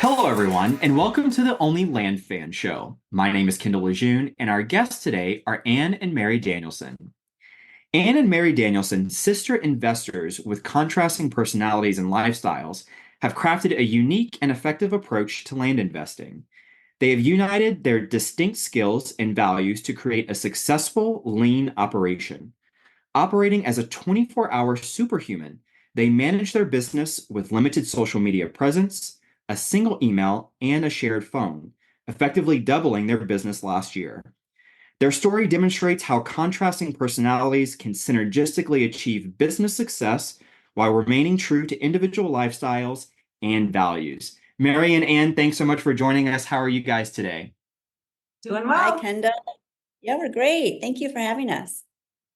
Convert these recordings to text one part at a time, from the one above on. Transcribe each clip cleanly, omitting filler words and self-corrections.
Hello, everyone, and welcome to the Only Land Fan Show. My name is Kendall Lejeune, and our guests today are Anne and Mary Danielson. Anne and Mary Danielson, sister investors with contrasting personalities and lifestyles, have crafted a unique and effective approach to land investing. They have united their distinct skills and values to create a successful, lean operation. Operating as a 24-hour superhuman, they manage their business with limited social media presence, a single email, and a shared phone, effectively doubling their business last year. Their story demonstrates how contrasting personalities can synergistically achieve business success while remaining true to individual lifestyles and values. Mary and Ann, thanks so much for joining us. How are you guys today? Doing Hi, well. Kendall. Yeah, we're great. Thank you for having us.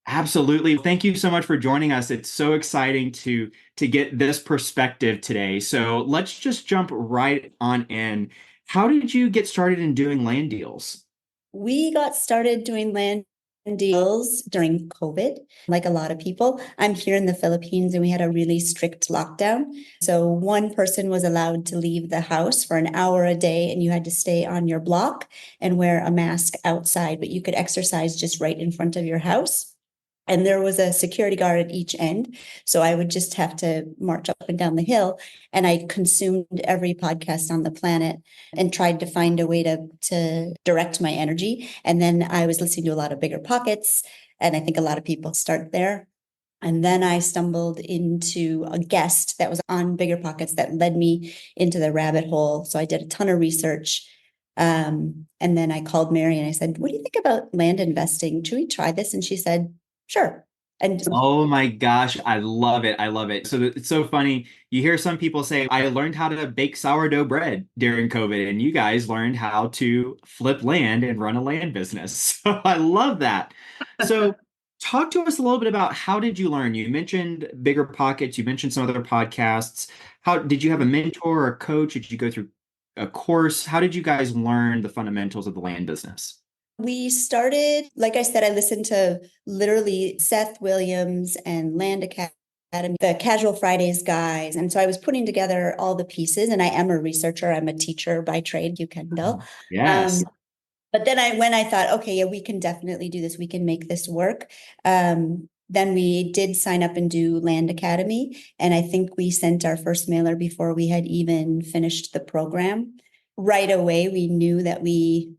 Absolutely. Thank you so much for joining us. It's so exciting to get this perspective today. So let's just jump right on in. How did you get started in doing land deals? We got started doing land deals during COVID, like a lot of people. I'm here in the Philippines and we had a really strict lockdown. So one person was allowed to leave the house for an hour a day and you had to stay on your block and wear a mask outside, but you could exercise just right in front of your house. And there was a security guard at each end. So I would just have to march up and down the hill. And I consumed every podcast on the planet and tried to find a way to direct my energy. And then I was listening to a lot of Bigger Pockets. And I think a lot of people start there. And then I stumbled into a guest that was on Bigger Pockets that led me into the rabbit hole. So I did a ton of research. And then I called Mary and I said, "What do you think about land investing? Should we try this?" And she said, "Sure." And Oh my gosh, I love it. I love it. So it's so funny. You hear some people say, I learned how to bake sourdough bread during COVID, and you guys learned how to flip land and run a land business. So I love that. So talk to us a little bit about how did you learn? You mentioned Bigger Pockets, you mentioned some other podcasts. How did you have a mentor or a coach? Did you go through a course? How did you guys learn the fundamentals of the land business? we started, like I said, I listened to literally Seth Williams and Land Academy, the Casual Fridays guys. And so I was putting together all the pieces, and I am a researcher. I'm a teacher by trade, you can know. Yes. Um, but then when I thought, okay, yeah, we can definitely do this. We can make this work. Then we did sign up and do Land Academy. And I think we sent our first mailer before we had even finished the program. Right away, we knew that we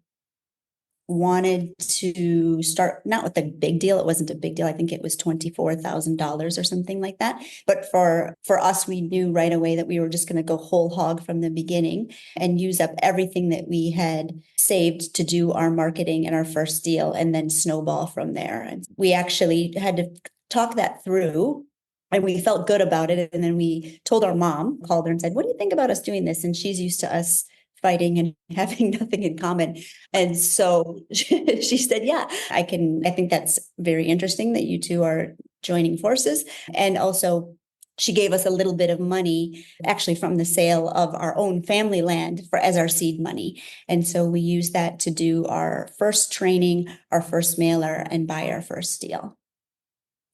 wanted to start not with a big deal. It wasn't a big deal. I think it was $24,000 or something like that. But for us, we knew right away that we were just going to go whole hog from the beginning and use up everything that we had saved to do our marketing and our first deal and then snowball from there. And we actually had to talk that through. And we felt good about it. And then we told our mom, called her and said, "What do you think about us doing this?" And she's used to us fighting and having nothing in common. And so she said, "Yeah, I think that's very interesting that you two are joining forces." And also, she gave us a little bit of money actually from the sale of our own family land for as our seed money. And so we used that to do our first training, our first mailer, and buy our first deal.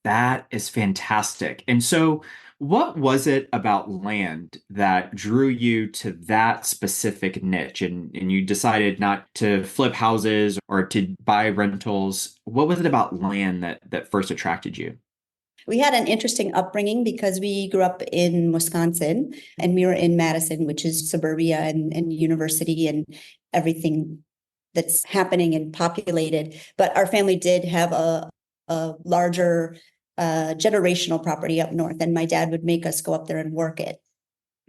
That is fantastic. And so, what was it about land that drew you to that specific niche? And you decided not to flip houses or to buy rentals. What was it about land that first attracted you? We had an interesting upbringing because we grew up in Wisconsin and we were in Madison, which is suburbia and university and everything that's happening and populated. But our family did have a larger generational property up north, and my dad would make us go up there and work it.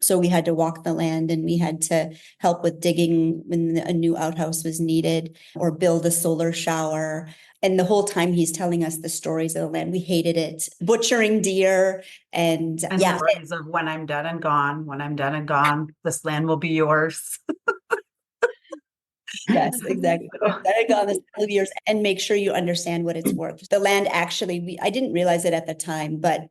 So we had to walk the land and we had to help with digging when a new outhouse was needed or build a solar shower. And the whole time he's telling us the stories of the land, we hated it, butchering deer and And yeah. the phrase of when I'm dead and gone, when I'm dead and gone, this land will be yours. Yes, exactly. So, Let it go on this 12 years and make sure you understand what it's worth. The land actually, I didn't realize it at the time, but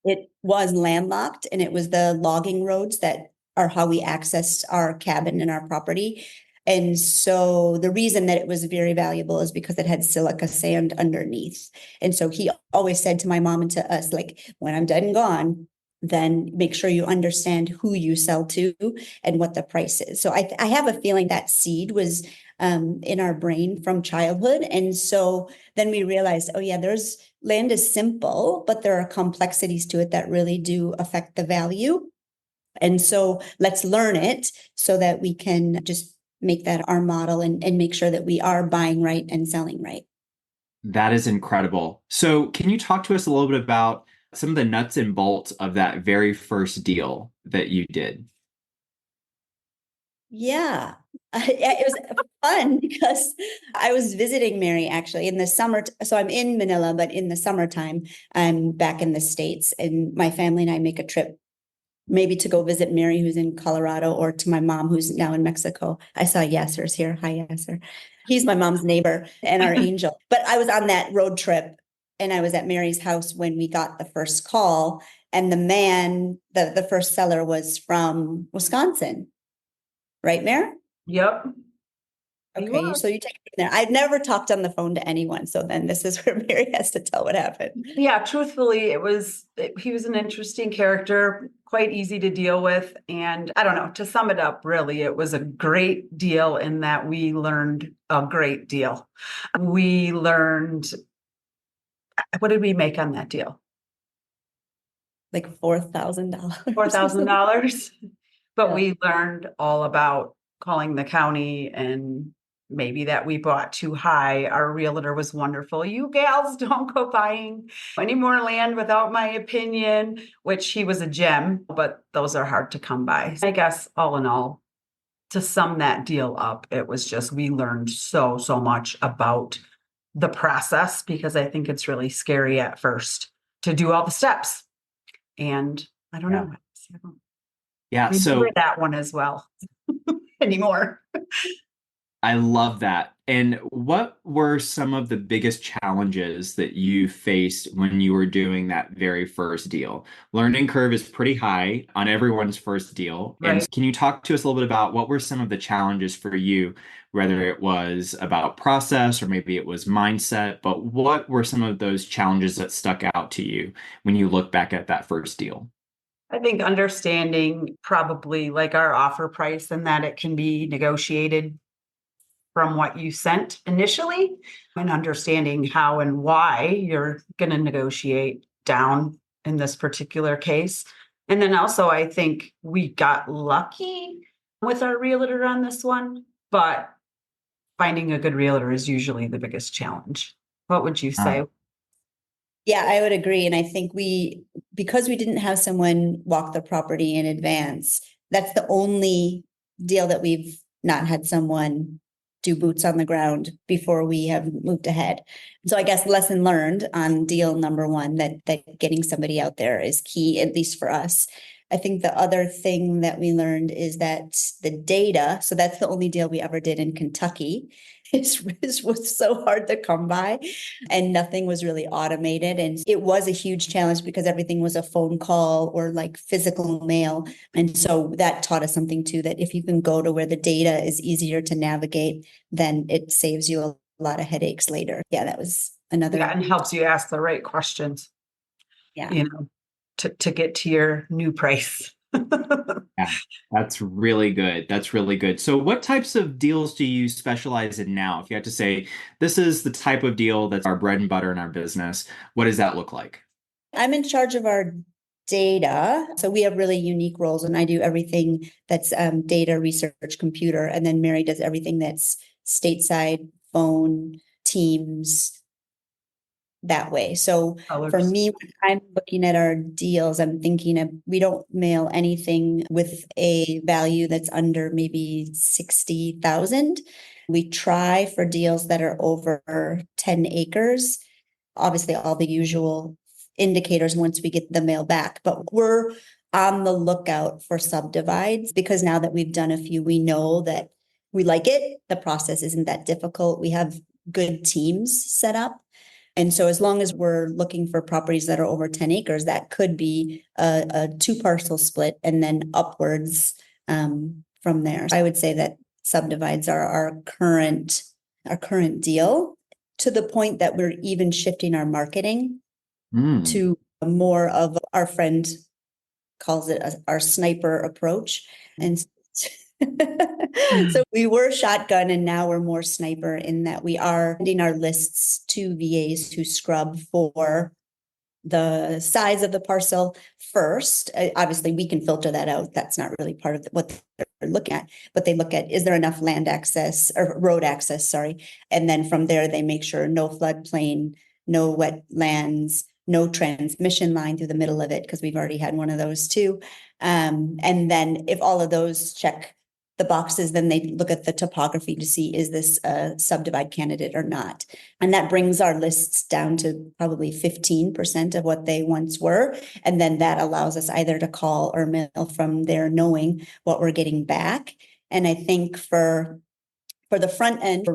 it was landlocked and it was the logging roads that are how we accessed our cabin and our property. And so the reason that it was very valuable is because it had silica sand underneath. And so he always said to my mom and to us, like, when I'm dead and gone, then make sure you understand who you sell to and what the price is. So I have a feeling that seed was in our brain from childhood. And so then we realized, oh yeah, land is simple, but there are complexities to it that really do affect the value. And so let's learn it so that we can just make that our model and make sure that we are buying right and selling right. That is incredible. So, can you talk to us a little bit about some of the nuts and bolts of that very first deal that you did? Yeah. It was fun because I was visiting Mary actually in the summer. So I'm in Manila, but in the summertime, I'm back in the States, and my family and I make a trip maybe to go visit Mary, who's in Colorado, or to my mom, who's now in Mexico. I saw Yasser's here. Hi, Yasser. He's my mom's neighbor and our angel. But I was on that road trip and I was at Mary's house when we got the first call. And the man, the first seller was from Wisconsin, right, Mary? Yep. He Okay, was. so you take it from there. I've never talked on the phone to anyone. So then this is where Mary has to tell what happened. Yeah, truthfully, he was an interesting character, quite easy to deal with. And I don't know, to sum it up, really, it was a great deal in that we learned a great deal. We learned, what did we make on that deal? Like $4,000. $4,000. But Yeah. we learned all about calling the county and maybe that we bought too high. Our realtor was wonderful. You gals don't go buying any more land without my opinion, which he was a gem, but those are hard to come by. I guess all in all, to sum that deal up, it was just we learned so much about the process because I think it's really scary at first to do all the steps. And I don't know. I don't Yeah, remember so that one as well anymore. I love that. And what were some of the biggest challenges that you faced when you were doing that very first deal? Learning curve is pretty high on everyone's first deal. And Right. can you talk to us a little bit about what were some of the challenges for you, whether it was about process or maybe it was mindset, but what were some of those challenges that stuck out to you when you look back at that first deal? I think understanding probably like our offer price and that it can be negotiated from what you sent initially and understanding how and why you're going to negotiate down in this particular case. And then also, I think we got lucky with our realtor on this one, but finding a good realtor is usually the biggest challenge. What would you say? Yeah, I would agree. And I think because we didn't have someone walk the property in advance, that's the only deal that we've not had someone do boots on the ground before we have moved ahead. So I guess lesson learned on deal number one, that getting somebody out there is key, at least for us. I think the other thing that we learned is that the data, so that's the only deal we ever did in Kentucky, was so hard to come by and nothing was really automated. And it was a huge challenge because everything was a phone call or like physical mail. And so that taught us something too, that if you can go to where the data is easier to navigate, then it saves you a lot of headaches later. Yeah, that was another. Yeah, and helps you ask the right questions, Yeah. you know, to get to your new price. Yeah, that's really good. That's really good. So, what types of deals do you specialize in now? If you had to say, this is the type of deal that's our bread and butter in our business, what does that look like? I'm in charge of our data. So we have really unique roles, and I do everything that's data research, computer, and then Mary does everything that's stateside, phone, Teams, that way. So for me, when I'm looking at our deals, I'm thinking of, we don't mail anything with a value that's under maybe 60,000. We try for deals that are over 10 acres. Obviously, all the usual indicators once we get the mail back, but we're on the lookout for subdivides because now that we've done a few, we know that we like it. The process isn't that difficult. We have good teams set up. And so as long as we're looking for properties that are over 10 acres, that could be a two parcel split and then upwards from there. I would say that subdivides are our current deal, to the point that we're even shifting our marketing Mm. to more of our friend calls it our sniper approach. And so we were shotgun and now we're more sniper in that we are sending our lists to VAs who scrub for the size of the parcel first. Obviously, we can filter that out. That's not really part of what they're looking at, but they look at, is there enough land access or road access, sorry. And then from there, they make sure no floodplain, no wetlands, no transmission line through the middle of it, because we've already had one of those too. And then if all of those check the boxes, then they look at the topography to see, is this a subdivide candidate or not? And that brings our lists down to probably 15% of what they once were. And then that allows us either to call or mail from there, knowing what we're getting back. And I think for the front end,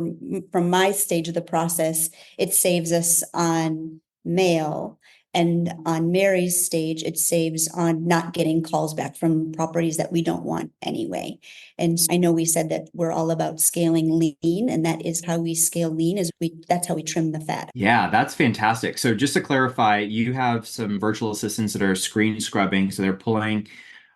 from my stage of the process, it saves us on mail. And on Mary's stage, it saves on not getting calls back from properties that we don't want anyway. And I know we said that we're all about scaling lean, and that is how we scale lean, that's how we trim the fat. Yeah, that's fantastic. So just to clarify, you have some virtual assistants that are screen scrubbing. So are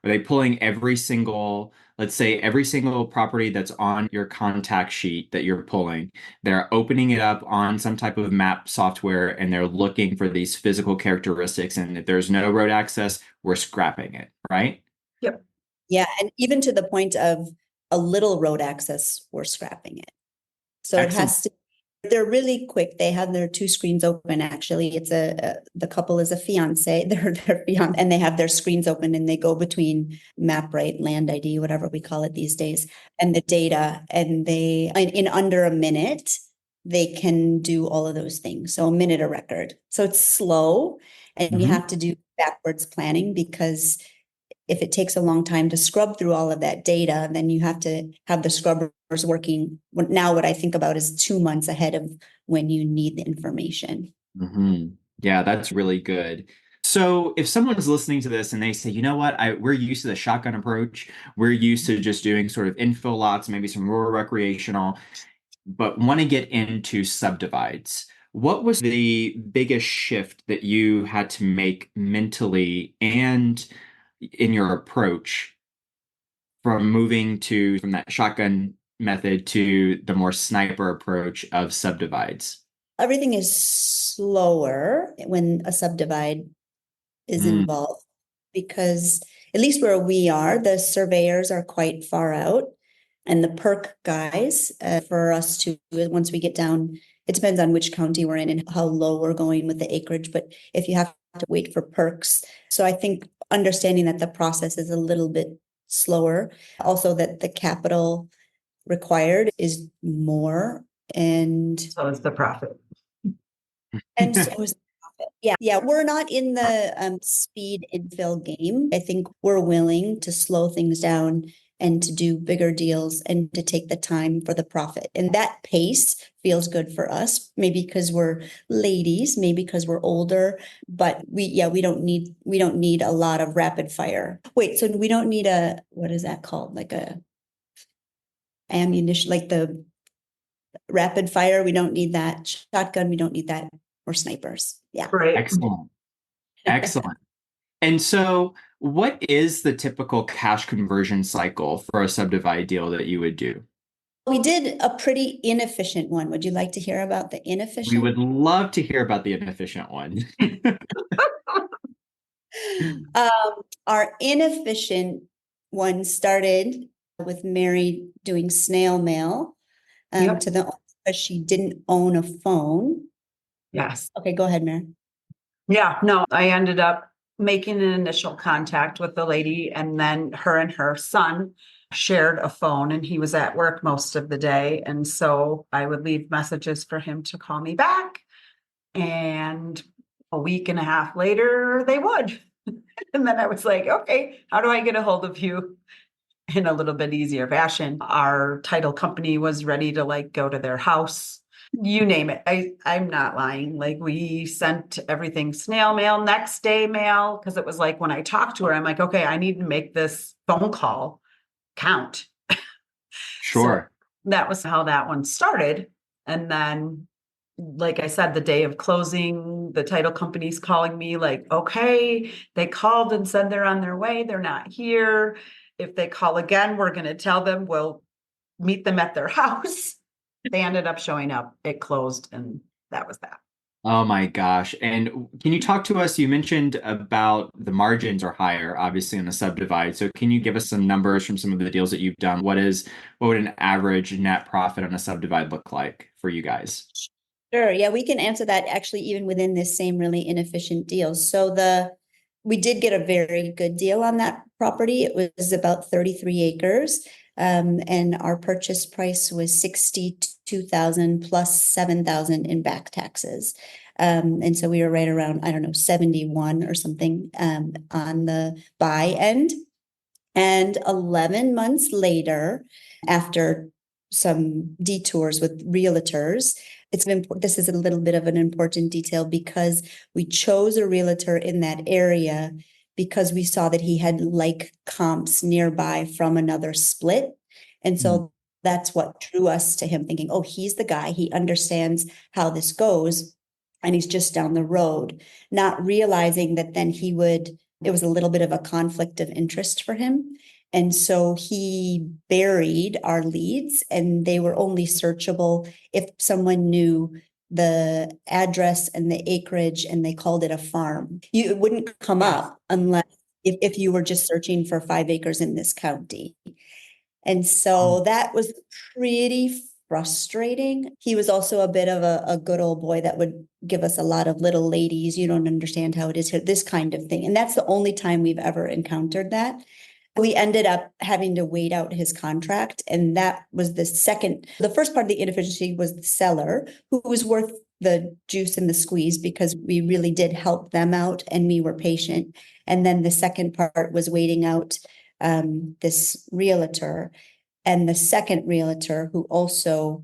they pulling every single, let's say every single property that's on your contact sheet that you're pulling, they're opening it up on some type of map software and they're looking for these physical characteristics. And if there's no road access, we're scrapping it, right? Yep. Yeah, and even to the point of a little road access, we're scrapping it. So Excellent. it has to, they're really quick. They have their two screens open. Actually, it's the couple is a fiance, they're fiance, and they have their screens open and they go between MapRight, Land ID, whatever we call it these days, and the data. And in under a minute, they can do all of those things. So a minute a record. So it's slow, and you have to do backwards planning, because if it takes a long time to scrub through all of that data, then you have to have the scrubbers working. Now, what I think about is 2 months ahead of when you need the information. Yeah, that's really good. So if someone's listening to this and they say, you know what, we're used to the shotgun approach, we're used to just doing sort of infill lots, maybe some rural recreational, but want to get into subdivides. What was the biggest shift that you had to make mentally and in your approach from from that shotgun method to the more sniper approach of subdivides? Everything is slower when a subdivide is involved, because at least where we are, the surveyors are quite far out, and the perk guys, for us to, once we get down, it depends on which county we're in and how low we're going with the acreage, but if you have to wait for perks. So I think understanding that the process is a little bit slower, also that the capital required is more, and So is the profit. and so is the profit. Yeah, we're not in the speed infill game. I think we're willing to slow things down and to do bigger deals and to take the time for the profit. And that pace feels good for us, maybe because we're ladies, maybe because we're older, but we don't need a lot of rapid fire. Wait, so we don't need what is that called? Like a ammunition, like the rapid fire. We don't need that. Shotgun, we don't need that. Or snipers. Yeah. Right. Excellent. Excellent. And so what is the typical cash conversion cycle for a subdivide deal that you would do? We did a pretty inefficient one. Would you like to hear about the inefficient? We would love to hear about the inefficient one. Our inefficient one started with Mary doing snail mail Yep. to the, because she didn't own a phone. Yes. Okay, go ahead, Mary. Yeah, no, I ended up making an initial contact with the lady, and then her and her son shared a phone, and he was at work most of the day. And so I would leave messages for him to call me back. And a week and a half later, they would. And then I was like, okay, how do I get a hold of you in a little bit easier fashion? Our title company was ready to go to their house. You name it. I'm not lying. We sent everything snail mail, next day mail, because it was when I talked to her, I'm like, okay, I need to make this phone call count. Sure. So that was how that one started. And then like I said, the day of closing, the title company's calling me like, okay, they called and said they're on their way. They're not here. If they call again, we're going to tell them we'll meet them at their house. They ended up showing up. It closed, and that was that. Oh my gosh. And can you talk to us? You mentioned about the margins are higher, obviously, in the subdivide. So can you give us some numbers from some of the deals that you've done? What would an average net profit on a subdivide look like for you guys? Sure. Yeah, we can answer that actually even within this same really inefficient deal. We did get a very good deal on that property. It was about 33 acres. And our purchase price was 62,000 plus 7,000 in back taxes. And so we were right around, I don't know, 71 or something, on the buy end. And 11 months later, after some detours with realtors, this is a little bit of an important detail because we chose a realtor in that area because we saw that he had like comps nearby from another split. And so that's what drew us to him, thinking, oh, he's the guy, he understands how this goes, and he's just down the road, not realizing that then it was a little bit of a conflict of interest for him. And so he buried our leads, and they were only searchable if someone knew the address and the acreage and they called it a farm. It wouldn't come up unless if you were just searching for 5 acres in this county. And so that was pretty frustrating. He was also a bit of a good old boy that would give us a lot of little ladies. You don't understand how it is here, this kind of thing. And that's the only time we've ever encountered that. We ended up having to wait out his contract. And that was the first part of the inefficiency was the seller, who was worth the juice and the squeeze because we really did help them out and we were patient. And then the second part was waiting out this realtor, and the second realtor who also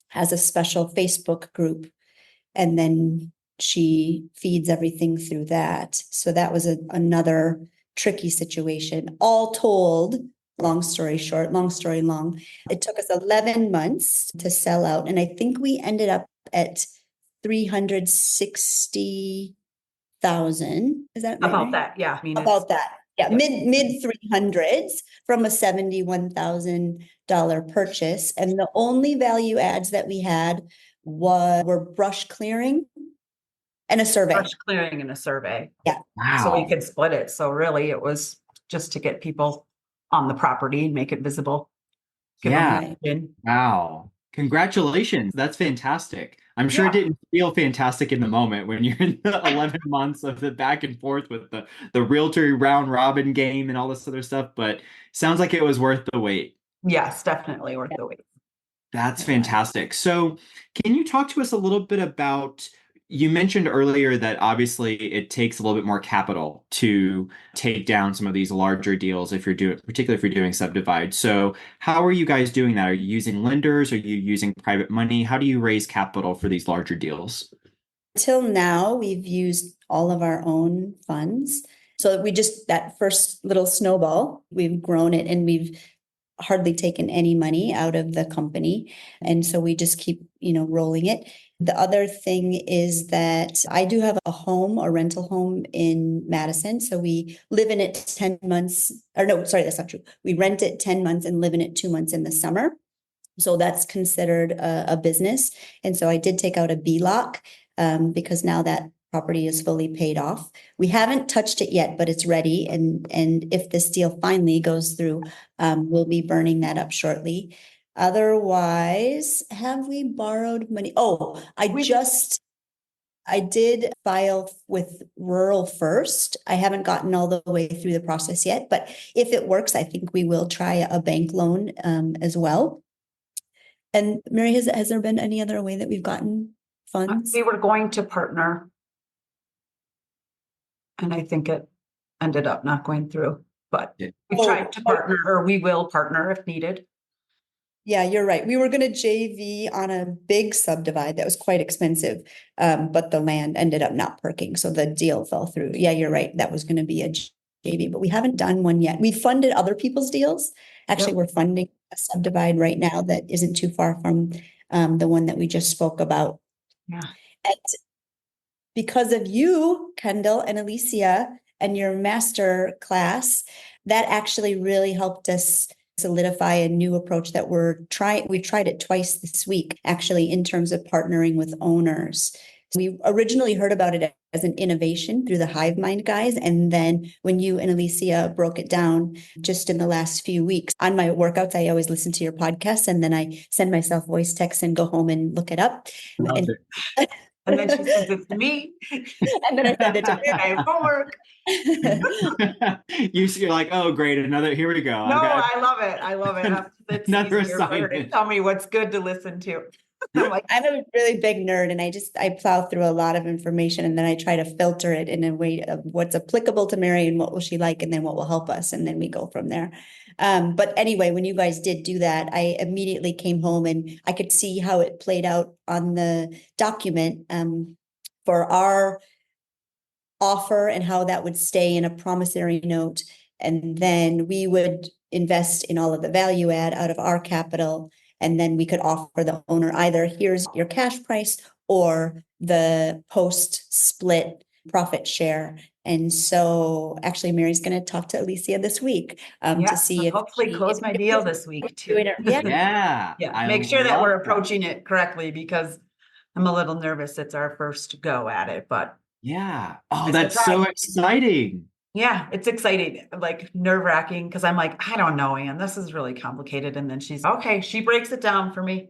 has a special Facebook group, and then she feeds everything through that. So that was another tricky situation. All told, long story short, long story long, it took us 11 months to sell out, and I think we ended up at 360,000. Is that right? About that, yeah. I mean, About that. Yeah, Yep. mid 300s from a $71,000 purchase. And the only value adds that we had were brush clearing and a survey. brush clearing and a survey. Yeah. So we Wow. could split it. So really it was just to get people on the property and make it visible. Give them Yeah. an in. Wow. Congratulations. That's fantastic. I'm sure it Yeah. didn't feel fantastic in the moment when you're in the 11 months of the back and forth with the realtor round robin game and all this other stuff, but sounds like it was worth the wait. Yes, definitely worth the wait. That's It was. fantastic. So, can you talk to us a little bit about, you mentioned earlier that obviously it takes a little bit more capital to take down some of these larger deals if you're doing, particularly if you're doing subdivide. So, how are you guys doing that? Are you using lenders? Are you using private money? How do you raise capital for these larger deals? Till now, we've used all of our own funds. So that first little snowball, we've grown it and we've hardly taken any money out of the company. And so we just keep, rolling it. The other thing is that I do have a rental home in Madison. So we live in it 10 months, or no, sorry, that's not true. We rent it 10 months and live in it 2 months in the summer. So that's considered a business. And so I did take out a B-lock because now that property is fully paid off. We haven't touched it yet, but it's ready. And if this deal finally goes through, we'll be burning that up shortly. Otherwise, have we borrowed money? Oh, I did file with Rural First. I haven't gotten all the way through the process yet, but if it works, I think we will try a bank loan as well. And Mary, has there been any other way that we've gotten funds? We were going to partner. And I think it ended up not going through, but Yeah. we tried to partner, or we will partner if needed. Yeah, you're right. We were going to JV on a big subdivide that was quite expensive, but the land ended up not perking, so the deal fell through. Yeah, you're right. That was going to be a JV, but we haven't done one yet. We funded other people's deals. Actually, Yep. we're funding a subdivide right now that isn't too far from the one that we just spoke about. Yeah. And because of you, Kendall and Alicia, and your master class, that actually really helped us solidify a new approach that we tried it twice this week, actually, in terms of partnering with owners. We originally heard about it as an innovation through the Hive Mind guys. And then when you and Alicia broke it down just in the last few weeks on my workouts, I always listen to your podcast and then I send myself voice texts and go home and look it up. Love And it. And then she sends it to me. and then I send it to her. I have homework. You're like, oh, great, another. Here we go. No, I've got I love it. I love it. It's another easier for her to assignment. tell me what's good to listen to. I'm like, I'm a really big nerd and I plow through a lot of information and then I try to filter it in a way of what's applicable to Mary and what will she like and then what will help us. And then we go from there. But anyway, when you guys did do that, I immediately came home and I could see how it played out on the document for our offer and how that would stay in a promissory note. And then we would invest in all of the value add out of our capital. And then we could offer the owner either here's your cash price or the post split profit share. And so actually Mary's going to talk to Alicia this week yeah, to see so if hopefully close my deal this week too. Yeah. Yeah, Yeah, I make sure that we're love approaching it correctly because I'm a little nervous. It's our first go at it, but Yeah. Oh, I that's so surprised. exciting. Yeah, it's exciting, like nerve-wracking because I'm like, I don't know, Ann, this is really complicated. And then she's okay, she breaks it down for me.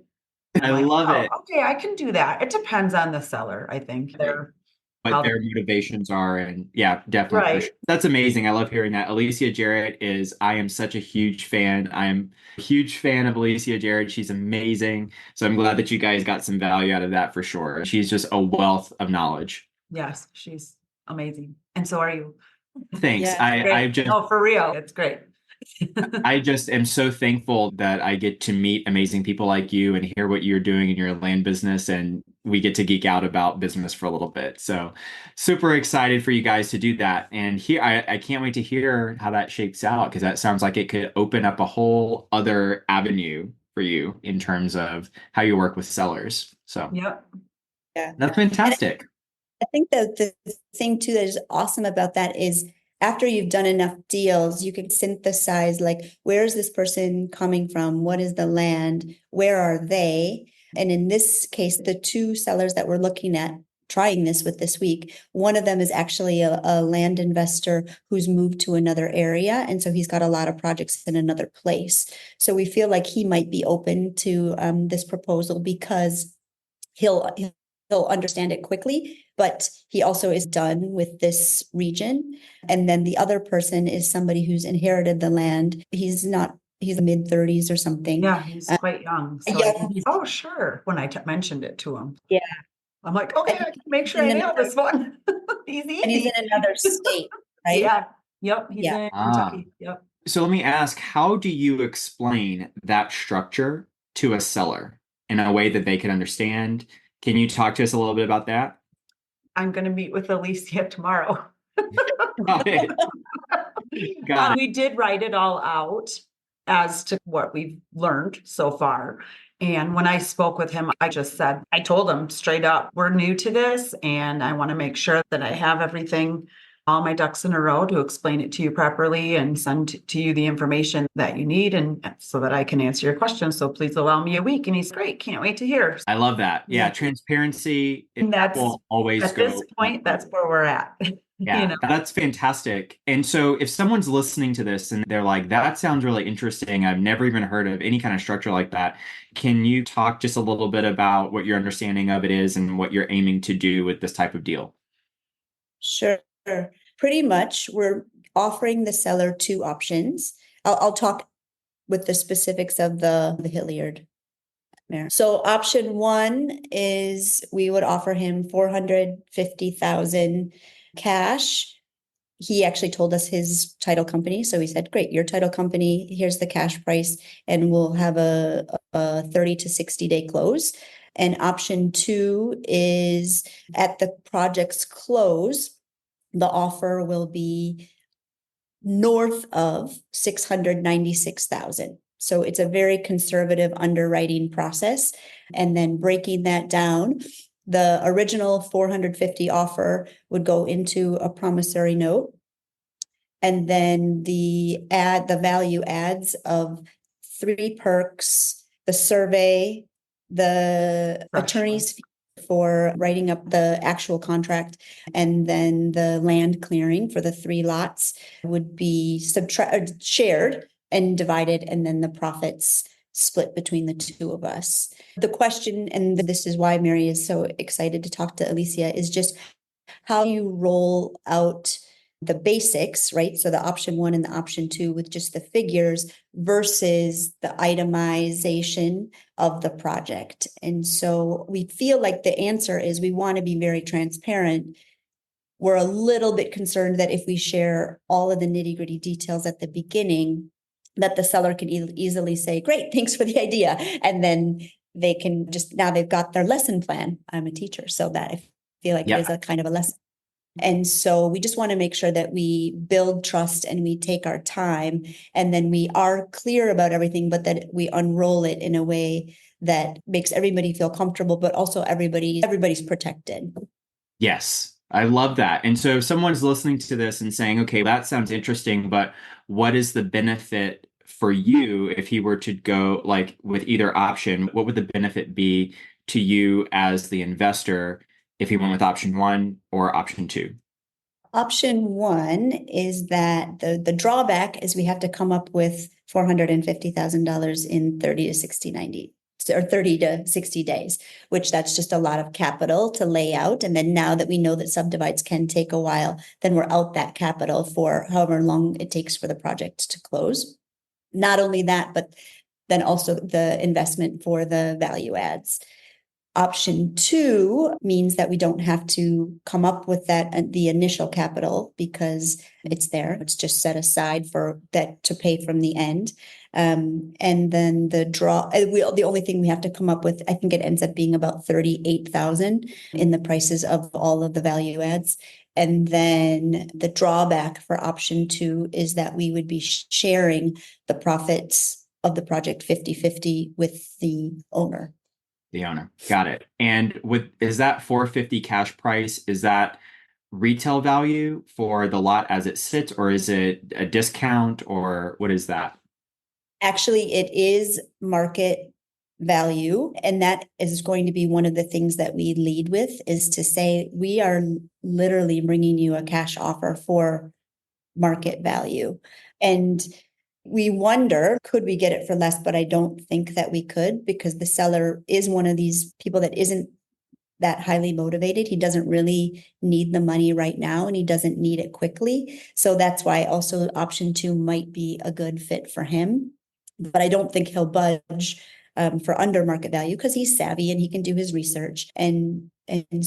I I'm like, love oh, it. okay, I can do that. It depends on the seller, I think. They're What how their motivations are, and yeah, definitely for right. sure. That's amazing. I love hearing that. Alicia Jarrett is, I am such a huge fan. I'm a huge fan of Alicia Jarrett. She's amazing. So I'm glad that you guys got some value out of that for sure. She's just a wealth of knowledge. Yes, she's amazing. And so are you. Thanks. Yeah. I Great. just No, for real. It's great. I just am so thankful that I get to meet amazing people like you and hear what you're doing in your land business, and we get to geek out about business for a little bit. So, super excited for you guys to do that. And here, I can't wait to hear how that shakes out because that sounds like it could open up a whole other avenue for you in terms of how you work with sellers. So, Yep. Yeah. that's fantastic. I think that the thing too that is awesome about that is after you've done enough deals, you can synthesize like, where is this person coming from? What is the land? Where are they? And in this case, the two sellers that we're looking at trying this with this week, one of them is actually a land investor who's moved to another area. And so he's got a lot of projects in another place. So we feel like he might be open to this proposal because he'll understand it quickly, but he also is done with this region. And then the other person is somebody who's inherited the land. He's mid-30s or something. Yeah, he's quite young. So I Yeah, think he's, oh, sure, when I mentioned it to him. Yeah. I'm like, okay, I can make sure I nail this one. He's And he's easy. in another state, right? Yeah. Yep. He's Yeah. in Ah. Kentucky. Yep. So let me ask, how do you explain that structure to a seller in a way that they can understand? Can you talk to us a little bit about that? I'm going to meet with Alicia tomorrow. Got it. Got it. We did write it all out as to what we've learned so far. And when I spoke with him, I told him straight up, we're new to this and I want to make sure that I have everything, all my ducks in a row to explain it to you properly and send to you the information that you need and so that I can answer your questions. So please allow me a week. And he's great. Can't wait to hear. I love that. Yeah, Yeah. transparency And that's will always at go. this point, that's where we're at. Yeah, You know? that's fantastic. And so if someone's listening to this and they're like, that sounds really interesting, I've never even heard of any kind of structure like that. Can you talk just a little bit about what your understanding of it is and what you're aiming to do with this type of deal? Sure. Pretty much, we're offering the seller two options. I'll talk with the specifics of the Hilliard mare. So option one is we would offer him 450,000 cash. He actually told us his title company. So we said, great, your title company, here's the cash price, and we'll have a 30 to 60-day close. And option two is at the project's close, the offer will be north of 696,000. So it's a very conservative underwriting process. And then breaking that down, The original 450 offer would go into a promissory note. And then the value adds of 3 perks, the survey, the attorney's fee for writing up the actual contract, and then the land clearing for the 3 lots would be shared and divided, and then the profits split between the 2 of us. The question, and this is why Mary is so excited to talk to Alicia, is just how you roll out the basics, right? So the option 1 and the option 2 with just the figures versus the itemization of the project. And so we feel like the answer is we want to be very transparent. We're a little bit concerned that if we share all of the nitty-gritty details at the beginning, that the seller can easily say, great, thanks for the idea. And then they can now they've got their lesson plan. I'm a teacher, so that I feel like it is a kind of a lesson. And so we just want to make sure that we build trust and we take our time, and then we are clear about everything, but that we unroll it in a way that makes everybody feel comfortable, but also everybody's protected. Yes, I love that. And so if someone's listening to this and saying, okay, that sounds interesting, but what is the benefit for you if he were to go like with either option? What would the benefit be to you as the investor if he went with option 1 or option 2? Option 1 is that the drawback is we have to come up with $450,000 in 30 to 60, 90 or 30 to 60 days, which that's just a lot of capital to lay out. And then now that we know that subdivides can take a while, then we're out that capital for however long it takes for the project to close. Not only that, but then also the investment for the value adds. Option 2 means that we don't have to come up with the initial capital because it's there. It's just set aside for that to pay from the end. And then the only thing we have to come up with, I think it ends up being about 38,000 in the prices of all of the value adds. And then the drawback for option 2 is that we would be sharing the profits of the project 50-50 with the owner. The owner. Got it. And is that 450 cash price, is that retail value for the lot as it sits, or is it a discount, or what is that? Actually, it is market value. And that is going to be one of the things that we lead with, is to say, we are literally bringing you a cash offer for market value. And we wonder, could we get it for less? But I don't think that we could, because the seller is one of these people that isn't that highly motivated. He doesn't really need the money right now, and he doesn't need it quickly. So that's why also option 2 might be a good fit for him. But I don't think he'll budge for under market value, because he's savvy and he can do his research. And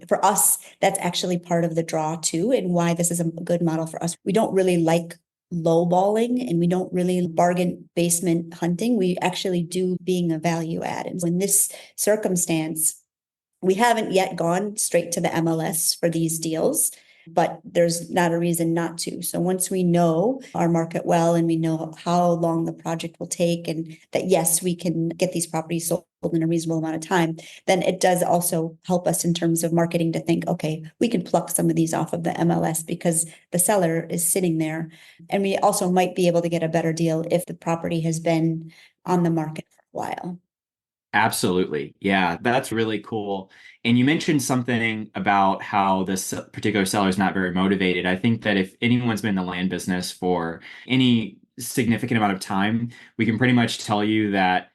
for us, that's actually part of the draw too, and why this is a good model for us. We don't really like lowballing, and we don't really bargain basement hunting. We actually do being a value add. And in this circumstance, we haven't yet gone straight to the MLS for these deals, but there's not a reason not to. So once we know our market well, and we know how long the project will take, and that, yes, we can get these properties sold in a reasonable amount of time, then it does also help us in terms of marketing to think, okay, we can pluck some of these off of the MLS because the seller is sitting there. And we also might be able to get a better deal if the property has been on the market for a while. Absolutely. Yeah, that's really cool. And you mentioned something about how this particular seller is not very motivated. I think that if anyone's been in the land business for any significant amount of time, we can pretty much tell you that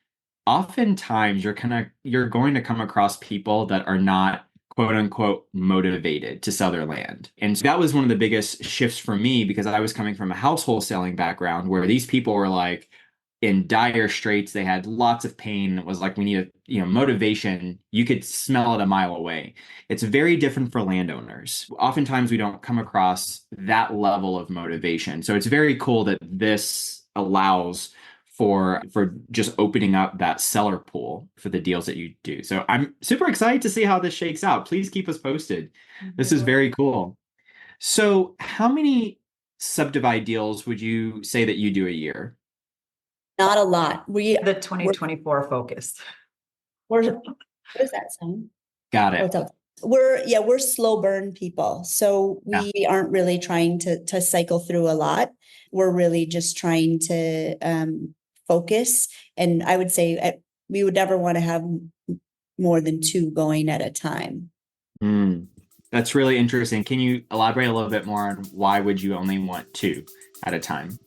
oftentimes you're going to come across people that are not quote unquote motivated to sell their land. And so that was one of the biggest shifts for me, because I was coming from a house wholesaling background where these people were like, in dire straits. They had lots of pain. It was like, we need motivation. You could smell it a mile away. It's very different for landowners. Oftentimes we don't come across that level of motivation. So it's very cool that this allows for just opening up that seller pool for the deals that you do. So I'm super excited to see how this shakes out. Please keep us posted. This is very cool. So how many subdivide deals would you say that you do a year? Not a lot. The 2024 focus. What does that sound? Got Oh, it. We're slow burn people. So Yeah. we aren't really trying to cycle through a lot. We're really just trying to focus. And I would say we would never want to have more than two going at a time. Mm, that's really interesting. Can you elaborate a little bit more on why would you only want two at a time?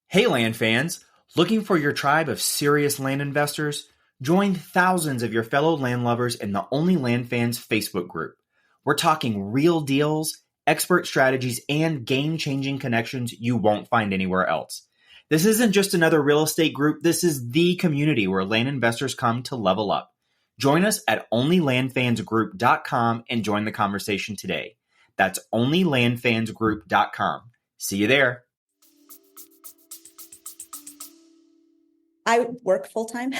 Hey, land fans! Looking for your tribe of serious land investors? Join thousands of your fellow land lovers in the Only Land Fans Facebook group. We're talking real deals, expert strategies, and game changing connections you won't find anywhere else. This isn't just another real estate group, this is the community where land investors come to level up. Join us at onlylandfansgroup.com and join the conversation today. That's onlylandfansgroup.com. See you there. I work full time.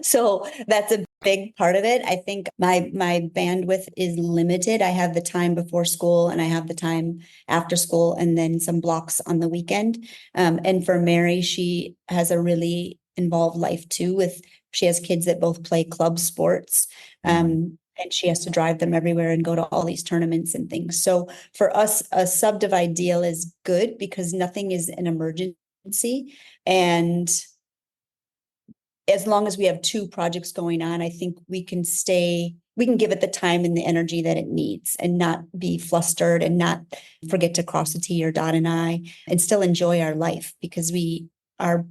So that's a big part of it. I think my bandwidth is limited. I have the time before school and I have the time after school and then some blocks on the weekend. And for Mary, she has a really involved life too she has kids that both play club sports. And she has to drive them everywhere and go to all these tournaments and things. So for us, a subdivide deal is good because nothing is an emergency. And as long as we have two projects going on, I think we can give it the time and the energy that it needs and not be flustered and not forget to cross a T or dot an I and still enjoy our life because we are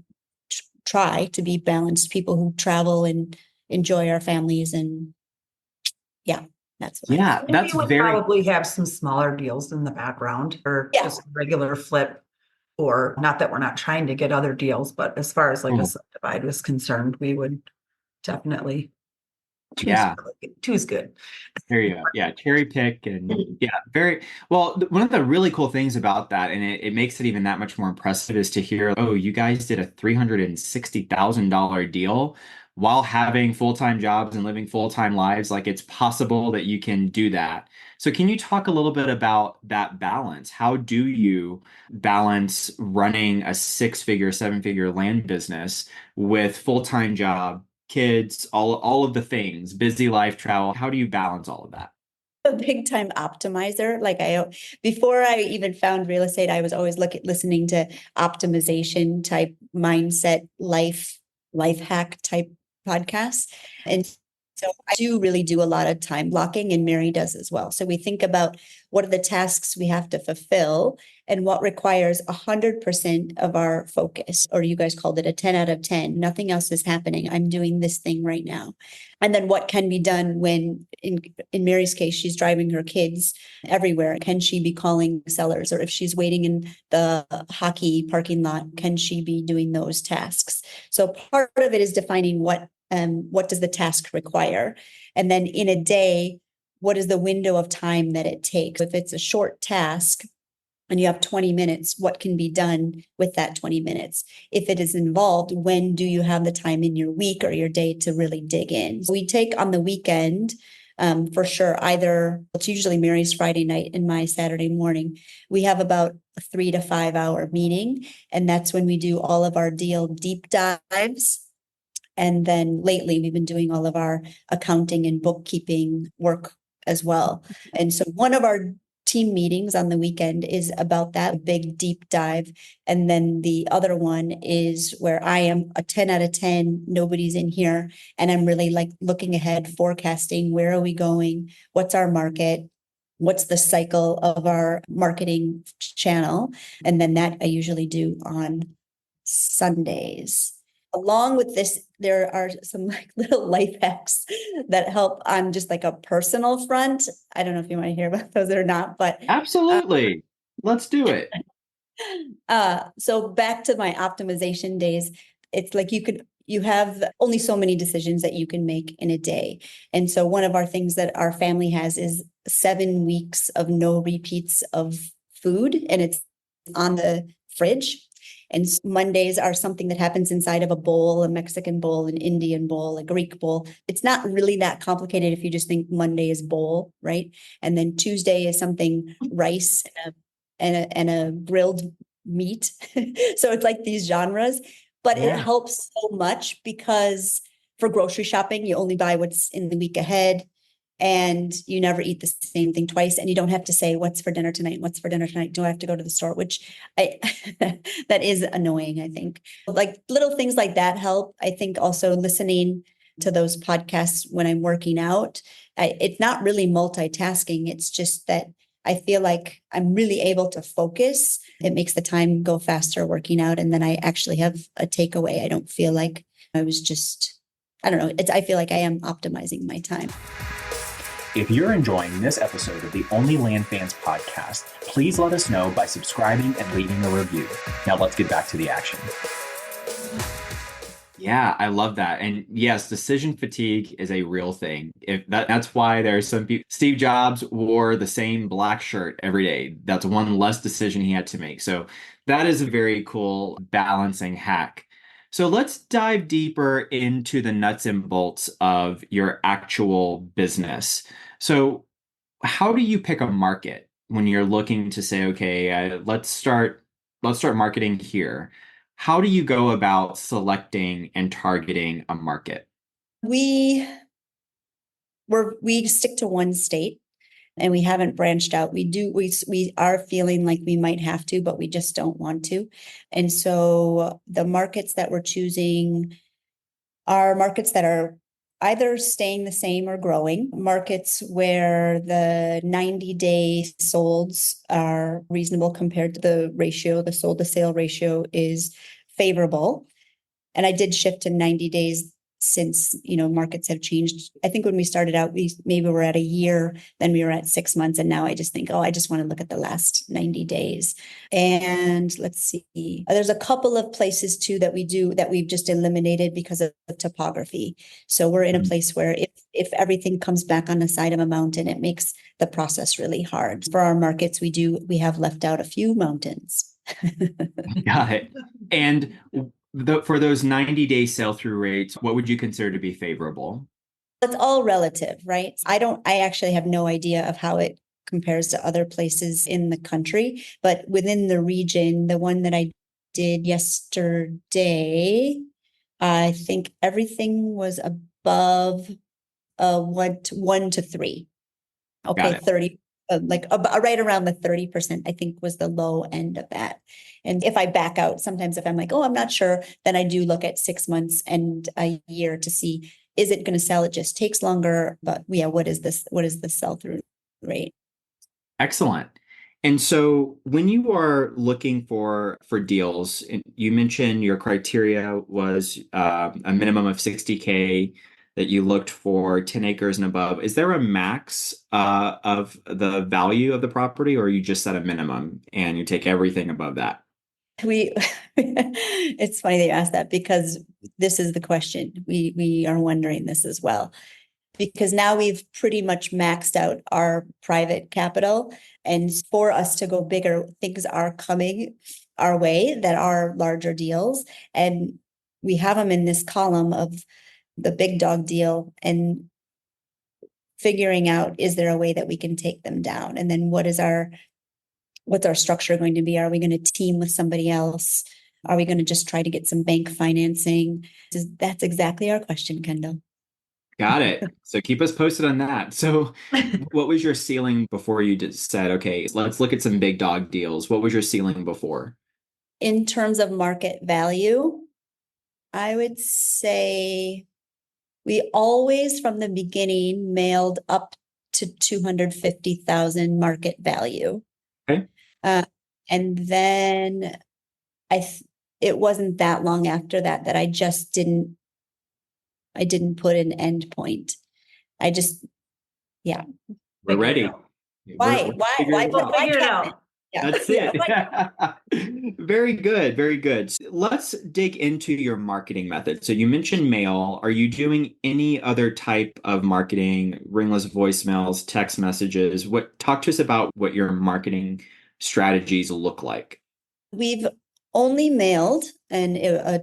try to be balanced people who travel and enjoy our families. And yeah, that's what Yeah, And that's we would very, probably have some smaller deals in the background or Yeah. just regular flip. Or not that we're not trying to get other deals, but as far as like a Mhm. subdivide was concerned, we would definitely Yeah, two's good. there you go. Yeah, cherry pick and yeah, very well. One of the really cool things about that, and it makes it even that much more impressive, is to hear, oh, you guys did a $360,000 deal while having full-time jobs and living full-time lives. Like it's possible that you can do that. So can you talk a little bit about that balance? How do you balance running a six-figure, seven-figure land business with full-time job, kids, all of the things, busy life, travel? How do you balance all of that? A big time optimizer. Before I even found real estate, I was always listening to optimization type mindset, life hack type podcasts. And so I do really do a lot of time blocking and Mary does as well. So we think about what are the tasks we have to fulfill and what requires 100% of our focus, or you guys called it a 10 out of 10. Nothing else is happening. I'm doing this thing right now. And then what can be done when, in Mary's case, she's driving her kids everywhere. Can she be calling sellers? Or if she's waiting in the hockey parking lot, can she be doing those tasks? So part of it is defining what does the task require? And then in a day, what is the window of time that it takes? If it's a short task, and you have 20 minutes, what can be done with that 20 minutes? If it is involved, when do you have the time in your week or your day to really dig in? So we take on the weekend, for sure, it's usually Mary's Friday night and my Saturday morning. We have about a 3 to 5 hour meeting, and that's when we do all of our deal deep dives. And then lately, we've been doing all of our accounting and bookkeeping work as well. And so one of our team meetings on the weekend is about that big deep dive. And then the other one is where I am a 10 out of 10, nobody's in here. And I'm really like looking ahead, forecasting, where are we going? What's our market? What's the cycle of our marketing channel? And then that I usually do on Sundays. Along with this, there are some like little life hacks that help on just like a personal front. I don't know if you want to hear about those or not, but Absolutely. Let's do it. so back to my optimization days, it's like you have only so many decisions that you can make in a day. And so one of our things that our family has is 7 weeks of no repeats of food, and it's on the fridge. And Mondays are something that happens inside of a bowl, a Mexican bowl, an Indian bowl, a Greek bowl. It's not really that complicated if you just think Monday is bowl, right? And then Tuesday is something rice and a grilled meat. So it's like these genres. but it Yeah. helps so much because for grocery shopping, you only buy what's in the week ahead and you never eat the same thing twice. And you don't have to say, what's for dinner tonight? What's for dinner tonight? Do I have to go to the store? Which I, that is annoying, I think. Like little things like that help. I think also listening to those podcasts when I'm working out, it's not really multitasking. It's just that I feel like I'm really able to focus. It makes the time go faster working out. And then I actually have a takeaway. I don't feel like I was just, I don't know. I feel like I am optimizing my time. If you're enjoying this episode of the Only Land Fans podcast, please let us know by subscribing and leaving a review. Now let's get back to the action. Yeah, I love that. And yes, decision fatigue is a real thing. That's why there's some people. Steve Jobs wore the same black shirt every day. That's one less decision he had to make. So that is a very cool balancing hack. So let's dive deeper into the nuts and bolts of your actual business. So how do you pick a market when you're looking to say, okay, let's start marketing here? How do you go about selecting and targeting a market? We stick to one state and we haven't branched out. We are feeling like we might have to, but we just don't want to. And so the markets that we're choosing are markets that are either staying the same or growing, markets where the 90-day solds are reasonable compared to the ratio, the sold to sale ratio is favorable. And I did shift to 90 days since, markets have changed. I think when we started out, we maybe were at a year, then we were at 6 months. And now I just think, I just want to look at the last 90 days. And let's see, there's a couple of places too that we've just eliminated because of topography. So we're in a place where if everything comes back on the side of a mountain, it makes the process really hard. For our markets, we have left out a few mountains. Got it. And for those 90-day sell-through rates, what would you consider to be favorable? It's all relative, right? I actually have no idea of how it compares to other places in the country, but within the region, the one that I did yesterday, I think everything was above 1 to 3. Okay, 30, right around the 30%, I think was the low end of that. And if I back out, sometimes if I'm like, I'm not sure, then I do look at 6 months and a year to see, is it going to sell? It just takes longer, but yeah, what is the sell-through rate? Excellent. And so when you are looking for deals, you mentioned your criteria was a minimum of 60K, that you looked for 10 acres and above. Is there a max of the value of the property, or you just set a minimum and you take everything above that? It's funny they asked that because this is the question. We are wondering this as well. Because now we've pretty much maxed out our private capital. And for us to go bigger, things are coming our way that are larger deals. And we have them in this column of the big dog deal and figuring out, is there a way that we can take them down? And then what's our structure going to be? Are we going to team with somebody else? Are we going to just try to get some bank financing? That's exactly our question, Kendall. Got it. So keep us posted on that. So what was your ceiling before you just said, okay, let's look at some big dog deals? What was your ceiling before? In terms of market value, I would say we always from the beginning mailed up to 250,000 market value. Okay. And then it wasn't that long after that I just didn't put an end point. Yeah. We're ready. Why? We'll figure it out. Yeah. That's it. Very good. Very good. Let's dig into your marketing method. So you mentioned mail. Are you doing any other type of marketing, ringless voicemails, text messages? Talk to us about what your marketing strategies look like. We've only mailed a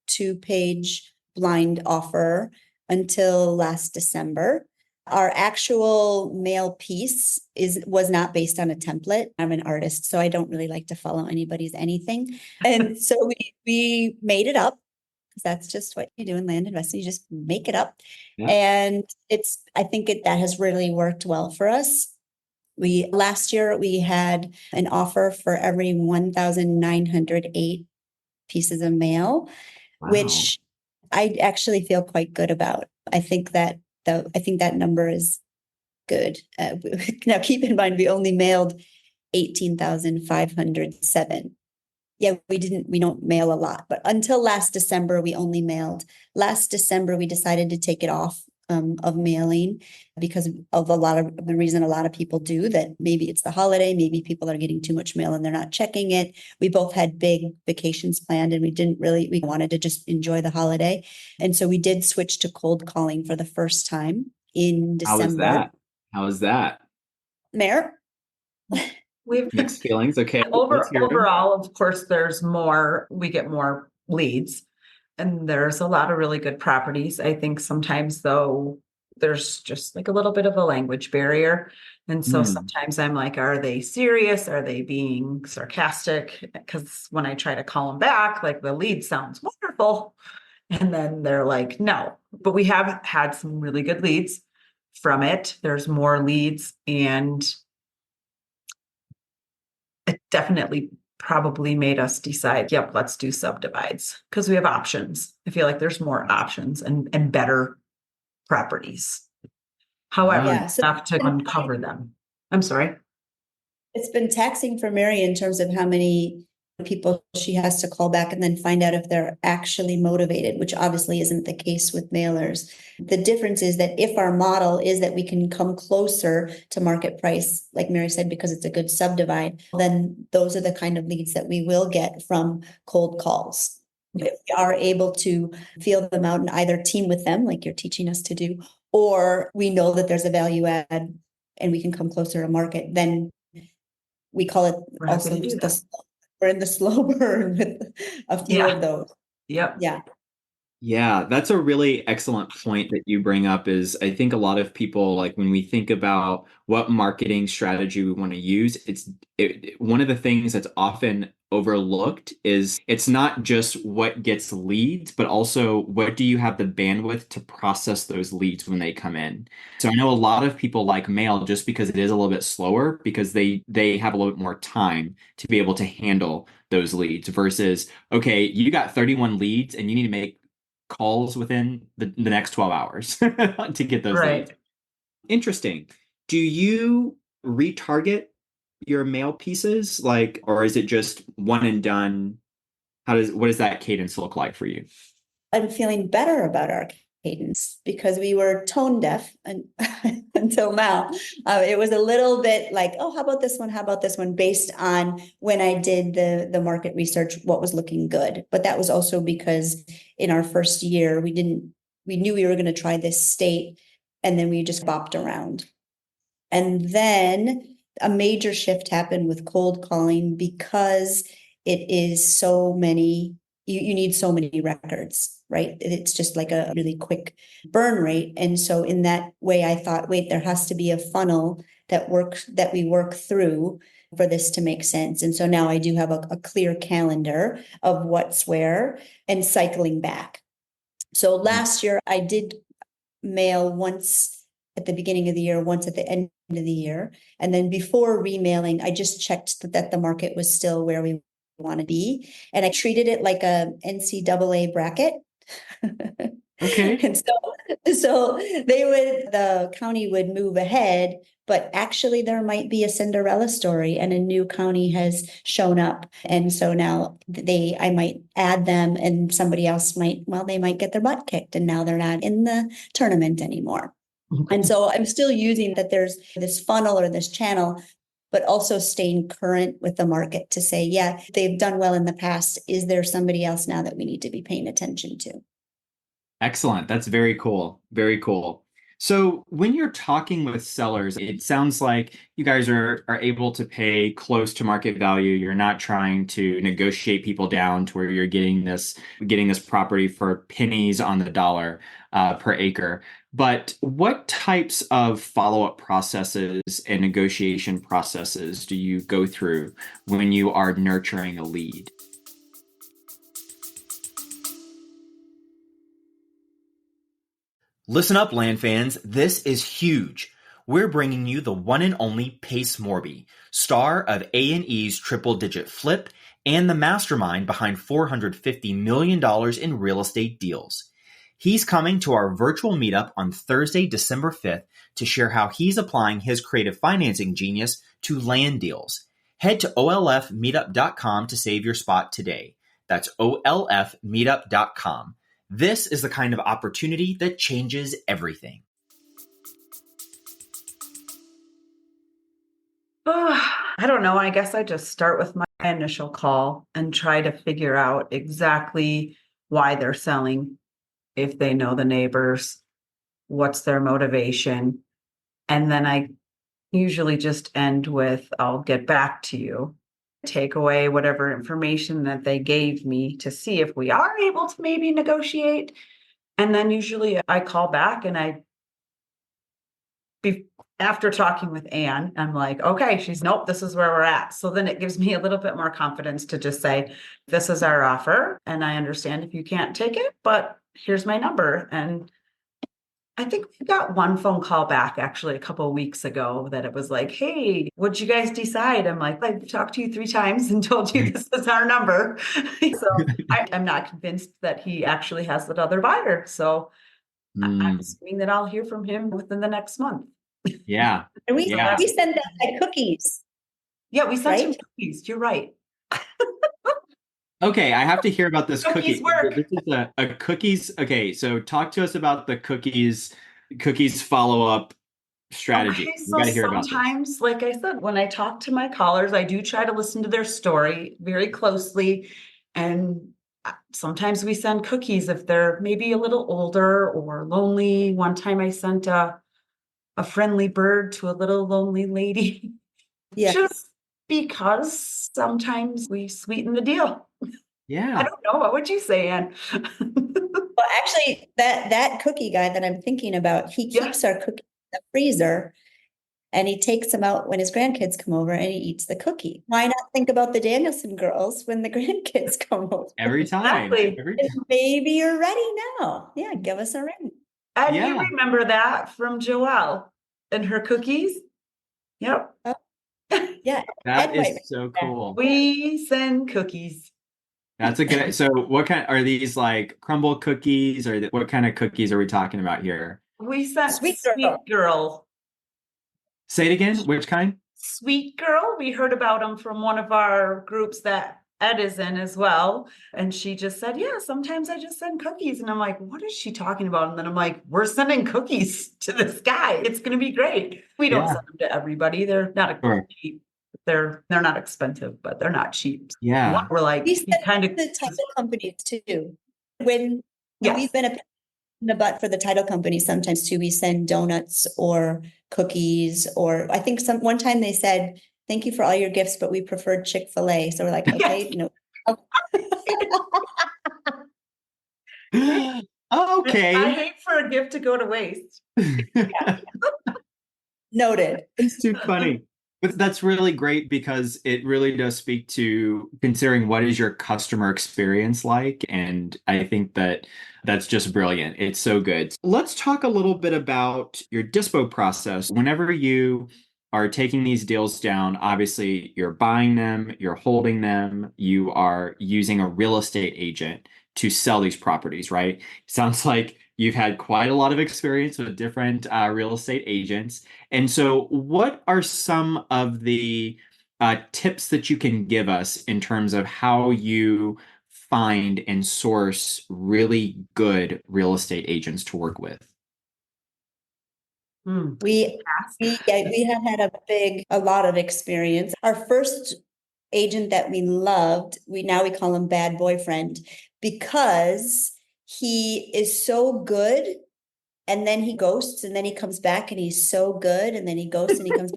2-page blind offer until last December. Our actual mail piece was not based on a template. I'm an artist, so I don't really like to follow anybody's anything. And so we made it up. because that's just what you do in land investing. You just make it up. Yeah. And I think that has really worked well for us. Last year we had an offer for every 1,908 pieces of mail, Wow. which I actually feel quite good about. I think that number is good. Now keep in mind, we only mailed 18,507. Yeah, we don't mail a lot, but until last December, we only mailed. Last December, we decided to take it off of mailing because of the reason a lot of people do that. Maybe it's the holiday, maybe people are getting too much mail and they're not checking it. We both had big vacations planned and we wanted to just enjoy the holiday. And so we did switch to cold calling for the first time in December. How is that? Mayor? We've Mixed feelings. Okay, let's hear them. overall, of course, we get more leads, and there's a lot of really good properties. I think sometimes though, there's just like a little bit of a language barrier. And so sometimes I'm like, are they serious? Are they being sarcastic? Because when I try to call them back, like the lead sounds wonderful. And then they're like, no, but we have had some really good leads from it. There's more leads, and it definitely probably made us decide, yep, let's do subdivides because we have options. I feel like there's more options and better properties. However, Yeah, you have to uncover them. I'm sorry. It's been taxing for Mary in terms of how many people she has to call back and then find out if they're actually motivated, which obviously isn't the case with mailers. The difference is that if our model is that we can come closer to market price, like Mary said, because it's a good subdivide, then those are the kind of leads that we will get from cold calls. If we are able to feel them out and either team with them, like you're teaching us to do, or we know that there's a value add and we can come closer to market, then we call it also we're in the slow burn with a few of those. Yep. Yeah. Yeah, that's a really excellent point that you bring up is I think a lot of people, like when we think about what marketing strategy we want to use, one of the things that's often overlooked is it's not just what gets leads, but also what do you have the bandwidth to process those leads when they come in. So I know a lot of people like mail just because it is a little bit slower because they have a little bit more time to be able to handle those leads versus, okay, you got 31 leads and you need to make calls within the next 12 hours to get those leads. Interesting. Do you retarget your mail pieces or is it just one and done? What does that cadence look like for you? I'm feeling better about our cadence because we were tone deaf and until now. It was a little bit like, oh, how about this one? How about this one? Based on when I did the market research, what was looking good. But that was also because in our first year, we knew we were going to try this state and then we just bopped around. And then a major shift happened with cold calling because it is so many, you need so many records, right? It's just like a really quick burn rate. And so in that way, I thought, wait, there has to be a funnel that we work through for this to make sense. And so now I do have a clear calendar of what's where and cycling back. So last year I did mail once at the beginning of the year, once at the end of the year. And then before remailing, I just checked that the market was still where we want to be. And I treated it like a NCAA bracket. Okay. And so the county would move ahead, but actually there might be a Cinderella story and a new county has shown up. And so now I might add them and somebody else they might get their butt kicked and now they're not in the tournament anymore. Okay. And so I'm still using that there's this funnel or this channel, but also staying current with the market to say, yeah, they've done well in the past. Is there somebody else now that we need to be paying attention to? Excellent. That's very cool. Very cool. So when you're talking with sellers, it sounds like you guys are able to pay close to market value. You're not trying to negotiate people down to where you're getting this property for pennies on the dollar per acre. But what types of follow-up processes and negotiation processes do you go through when you are nurturing a lead? Listen up, land fans. This is huge. We're bringing you the one and only Pace Morby, star of A&E's triple-digit flip and the mastermind behind $450 million in real estate deals. He's coming to our virtual meetup on Thursday, December 5th to share how he's applying his creative financing genius to land deals. Head to olfmeetup.com to save your spot today. That's olfmeetup.com. This is the kind of opportunity that changes everything. I don't know. I guess I just start with my initial call and try to figure out exactly why they're selling, if they know the neighbors, what's their motivation. And then I usually just end with, I'll get back to you. Take away whatever information that they gave me to see if we are able to maybe negotiate. And then usually I call back and after talking with Anne, I'm like, okay, nope, this is where we're at. So then it gives me a little bit more confidence to just say, this is our offer. And I understand if you can't take it, but here's my number. And I think we got one phone call back actually a couple of weeks ago that it was like, hey, what'd you guys decide? I'm like, I've talked to you 3 times and told you this is our number. So I'm not convinced that he actually has that other buyer. So I'm assuming that I'll hear from him within the next month. Yeah. And we Yeah. send them like cookies. Yeah, we sent him Right? cookies. You're right. Okay, I have to hear about this Cookies cookie. work. This is a cookies. Okay, so talk to us about the cookies follow-up strategy. Okay, We so got to hear about this. sometimes, like I said, when I talk to my callers, I do try to listen to their story very closely. And sometimes we send cookies if they're maybe a little older or lonely. One time I sent a friendly bird to a little lonely lady. Yeah. Just because sometimes we sweeten the deal. I Yeah. don't know. What would you say, Anne? Well, actually, that cookie guy that I'm thinking about, he Yeah. keeps our cookies in the freezer and he takes them out when his grandkids come over and he eats the cookie. Why not think about the Danielson girls when the grandkids come over? Every time. Exactly. Every And time. maybe you're ready now. Yeah, give us a ring. And Yeah. you remember that from Joelle and her cookies? Yep. Yeah. That Ed might is so cool. We send cookies. That's a good. So, what kind are these, like crumble cookies, or what kind of cookies are we talking about here? We sent Sweet Sweet girl. Girl. Say it again. Which kind? Sweet Girl. We heard about them from one of our groups that Ed is in as well. And she just said, yeah, sometimes I just send cookies. And I'm like, what is she talking about? And then I'm like, we're sending cookies to this guy. It's going to be great. We don't Yeah. send them to everybody. They're not Sure. cheap. They're not expensive, but they're not cheap. Yeah. We're like, We he send kind of, the title companies too. When yes. we've been in the butt for the title company, sometimes too, we send donuts or cookies, or I think one time they said, thank you for all your gifts, but we preferred Chick-fil-A. So we're like, okay, Yes. no. Okay. I hate for a gift to go to waste. Noted. It's too funny. But that's really great because it really does speak to considering what is your customer experience like. And I think that that's just brilliant. It's so good. Let's talk a little bit about your dispo process. Whenever you are taking these deals down, obviously you're buying them, you're holding them, you are using a real estate agent to sell these properties, right? Sounds like you've had quite a lot of experience with different real estate agents. And so, what are some of the tips that you can give us in terms of how you find and source really good real estate agents to work with? We have had a lot of experience. Our first agent that we loved, we call him Bad Boyfriend, because he is so good and then he ghosts and then he comes back and he's so good and then he ghosts and he comes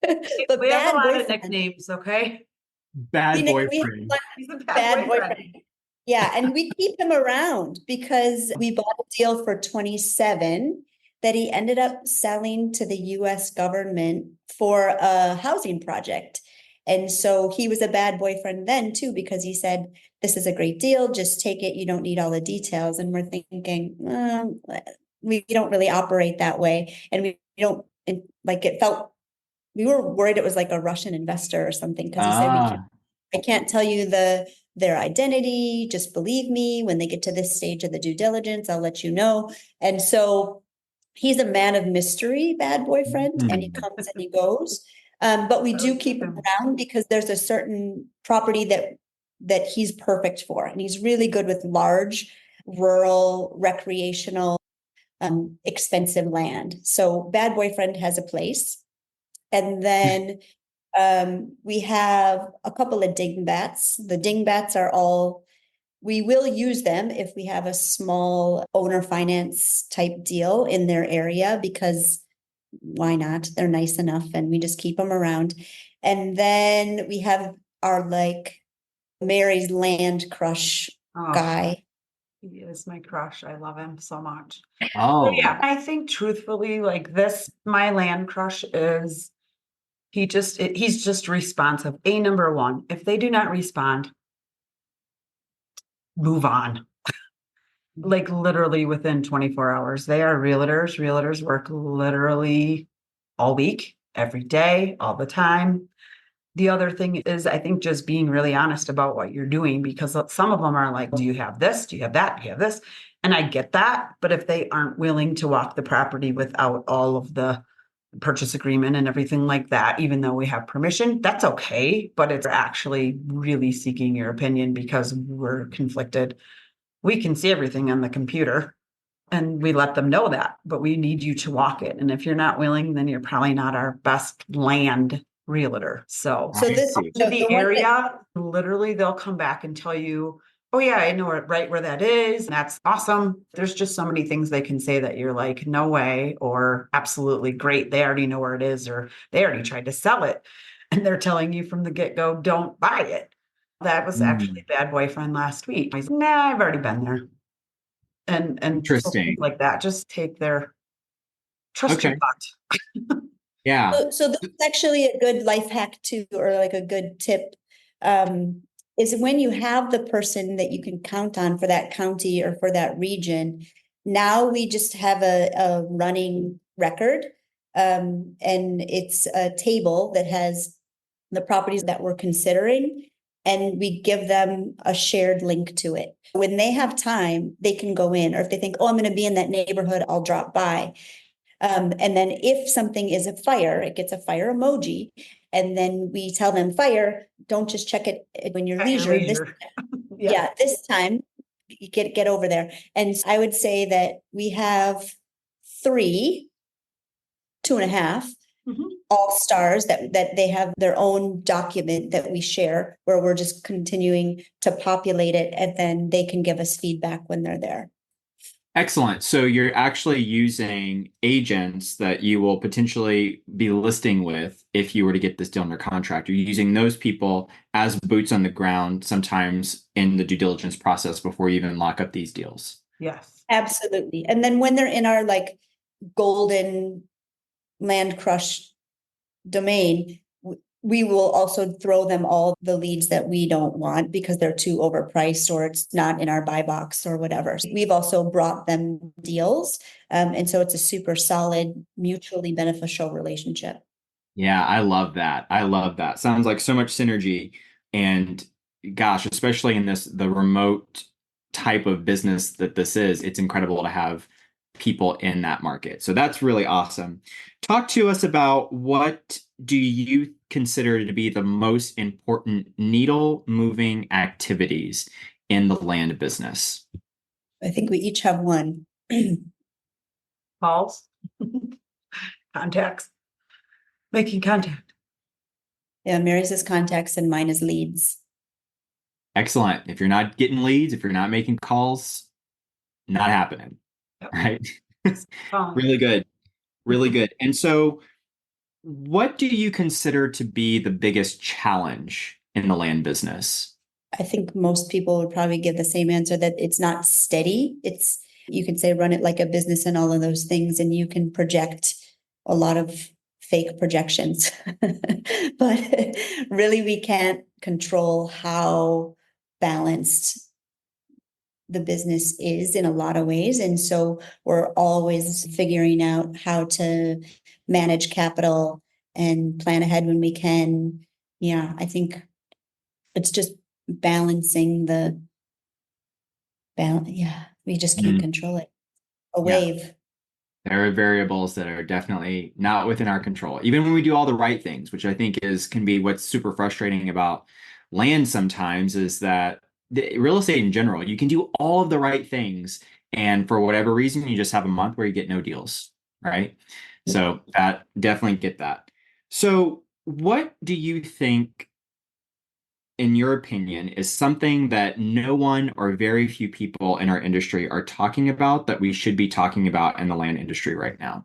but We have Bad a lot of Boyfriend, nicknames, okay? Bad we have boyfriend. He's a Bad Boyfriend. Yeah, and we keep him around because we bought a deal for 27 that he ended up selling to the US government for a housing project. And so he was a bad boyfriend then too, because he said, this is a great deal, just take it, you don't need all the details. And we're thinking, we don't really operate that way. And we don't, like, it felt, we were worried it was like a Russian investor or something, because he said, I can't tell you their identity, just believe me, when they get to this stage of the due diligence, I'll let you know. And so he's a man of mystery, bad boyfriend, and he comes and he goes. But we do keep him around because there's a certain property that he's perfect for. And he's really good with large, rural, recreational, expensive land. So bad boyfriend has a place. And then we have a couple of dingbats. The dingbats are all, we will use them if we have a small owner finance type deal in their area, because why not? They're nice enough, and we just keep them around. And then we have our, like, Mary's land crush guy. He is my crush. I love him so much. Oh, Yeah, I think truthfully, like this, my land crush is, he's just responsive. Number one, if they do not respond, move on. Like literally within 24 hours. They are realtors. Realtors work literally all week, every day, all the time. The other thing is, I think, just being really honest about what you're doing, because some of them are like, do you have this? Do you have that? Do you have this? And I get that. But if they aren't willing to walk the property without all of the purchase agreement and everything like that, even though we have permission, that's okay. But it's actually really seeking your opinion because we're conflicted. We can see everything on the computer and we let them know that, but we need you to walk it. And if you're not willing, then you're probably not our best land realtor. So this to the area, literally they'll come back and tell you, oh yeah, I know right where that is. And that's awesome. There's just so many things they can say that you're like, no way, or absolutely great. They already know where it is, or they already tried to sell it. And they're telling you from the get-go, don't buy it. That was actually a bad boyfriend last week. I said, nah, I've already been there. And interesting. so like that, just take their trust your gut. Yeah. So this is actually a good life hack too, or like a good tip. Is when you have the person that you can count on for that county or for that region, now we just have a running record. And it's a table that has the properties that we're considering, and we give them a shared link to it. When they have time, they can go in, or if they think, oh, I'm going to be in that neighborhood, I'll drop by. And then if something is a fire, it gets a fire emoji. And then we tell them, fire, don't just check it when you're leisure. This time you get over there. And I would say that we have 3, 2.5 all stars that they have their own document that we share, where we're just continuing to populate it, and then they can give us feedback when they're there. Excellent. So you're actually using agents that you will potentially be listing with if you were to get this deal under contract. You're using those people as boots on the ground sometimes in the due diligence process before you even lock up these deals. Yes, absolutely. And then when they're in our like golden land crush domain, we will also throw them all the leads that we don't want because they're too overpriced or it's not in our buy box or whatever. So we've also brought them deals. And so it's a super solid, mutually beneficial relationship. Yeah, I love that. I love that. Sounds like so much synergy. And gosh, especially in the remote type of business that this is, it's incredible to have people in that market. So that's really awesome. Talk to us about, what do you consider to be the most important needle moving activities in the land business? I think we each have one. calls, contacts, making contact. Yeah, Mary's is contacts and mine is leads. Excellent. If you're not getting leads, if you're not making calls, not happening. Yep. Right? Really good. Really good. And so what do you consider to be the biggest challenge in the land business? I think most people would probably give the same answer, that it's not steady. It's, you can say run it like a business and all of those things, and you can project a lot of fake projections. But really, we can't control how balanced the business is in a lot of ways. And so we're always figuring out how to manage capital and plan ahead when we can. Yeah, I think it's just balancing the balance. Yeah, we just can't Mm, control it. A yeah. wave. There are variables that are definitely not within our control, even when we do all the right things, which I think can be what's super frustrating about land sometimes is that real estate in general, you can do all of the right things, and for whatever reason, you just have a month where you get no deals, right? So that definitely get that. So what do you think, in your opinion, is something that no one or very few people in our industry are talking about that we should be talking about in the land industry right now?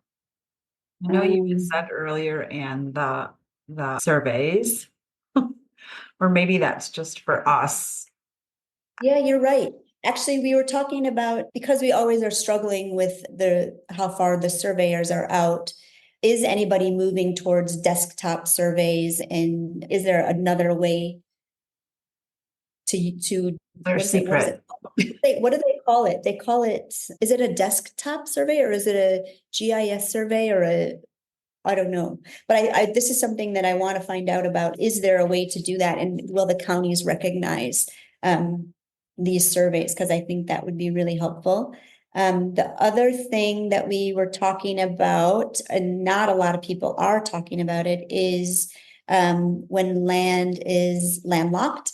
I know you had said earlier, and the surveys, or maybe that's just for us. Yeah, you're right. Actually, we were talking about, because we always are struggling with the how far the surveyors are out. Is anybody moving towards desktop surveys? And is there another way to They're what is secret. it? What do they call it? They call it, is it a desktop survey or is it a GIS survey or a, I don't know. But this is something that I want to find out about. Is there a way to do that? And will the counties recognize these surveys? Because I think that would be really helpful. The other thing that we were talking about, and not a lot of people are talking about it, is when land is landlocked.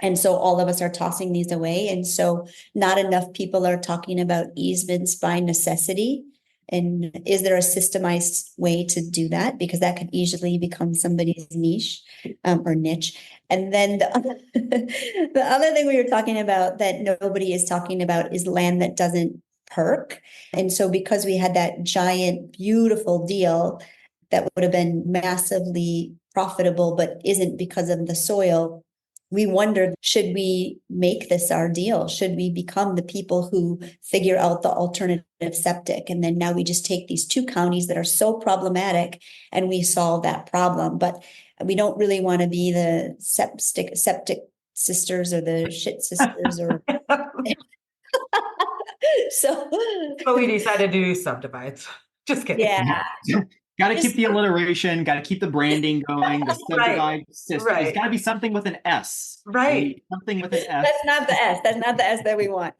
And so all of us are tossing these away. And so not enough people are talking about easements by necessity. And is there a systemized way to do that? Because that could easily become somebody's niche or niche. And then the other thing we were talking about that nobody is talking about is land that doesn't perk. And so because we had that giant, beautiful deal that would have been massively profitable, but isn't because of the soil, we wondered, should we make this our deal? Should we become the people who figure out the alternative septic? And then now we just take these two counties that are so problematic and we solve that problem. But we don't really want to be the septic sisters or the shit sisters or so. But we decided to do subdivides. Just kidding. Yeah. Got to keep Just the alliteration, got to keep the branding going. The Right, subdivide system. It's right, got to be something with an S. We right. need something with an S. That's not the S. That's not the S that we want.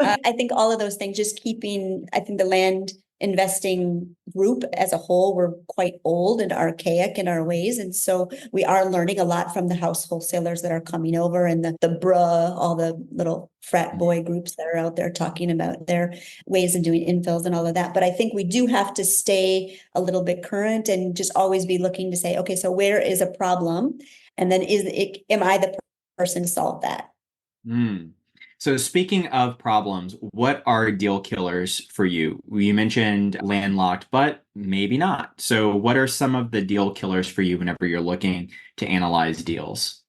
I think all of those things, just keeping, I think the land investing group as a whole, we're quite old and archaic in our ways. And so we are learning a lot from the house wholesalers that are coming over and the bruh, all the little frat boy groups that are out there talking about their ways of doing infills and all of that. But I think we do have to stay a little bit current and just always be looking to say, okay, so where is a problem? And then am I the person to solve that? Mm. So speaking of problems, what are deal killers for you? You mentioned landlocked, but maybe not. So what are some of the deal killers for you whenever you're looking to analyze deals?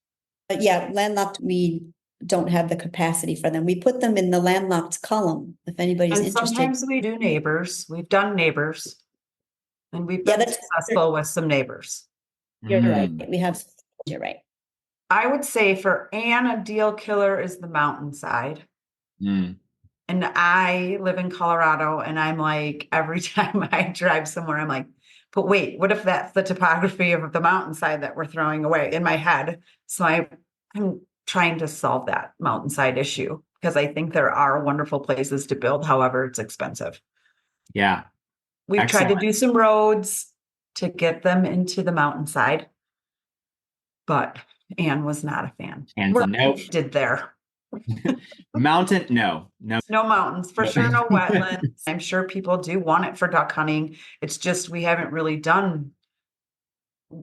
But yeah, landlocked, we don't have the capacity for them. We put them in the landlocked column if anybody's And interested. sometimes we do neighbors. We've done neighbors. And we've Yeah, been successful with some neighbors. you're right. Mm. We have, you're right. I would say for Anne, a deal killer is the mountainside. Mm. And I live in Colorado, and I'm like, every time I drive somewhere, I'm like, but wait, what if that's the topography of the mountainside that we're throwing away in my head? So I'm trying to solve that mountainside issue because I think there are wonderful places to build. However, it's expensive. Yeah, We've tried to excellent. do some roads to get them into the mountainside, but Anne was not a fan. And We're no did there. mountain, no, no. No mountains, for sure, no wetlands. I'm sure people do want it for duck hunting. It's just we haven't really done.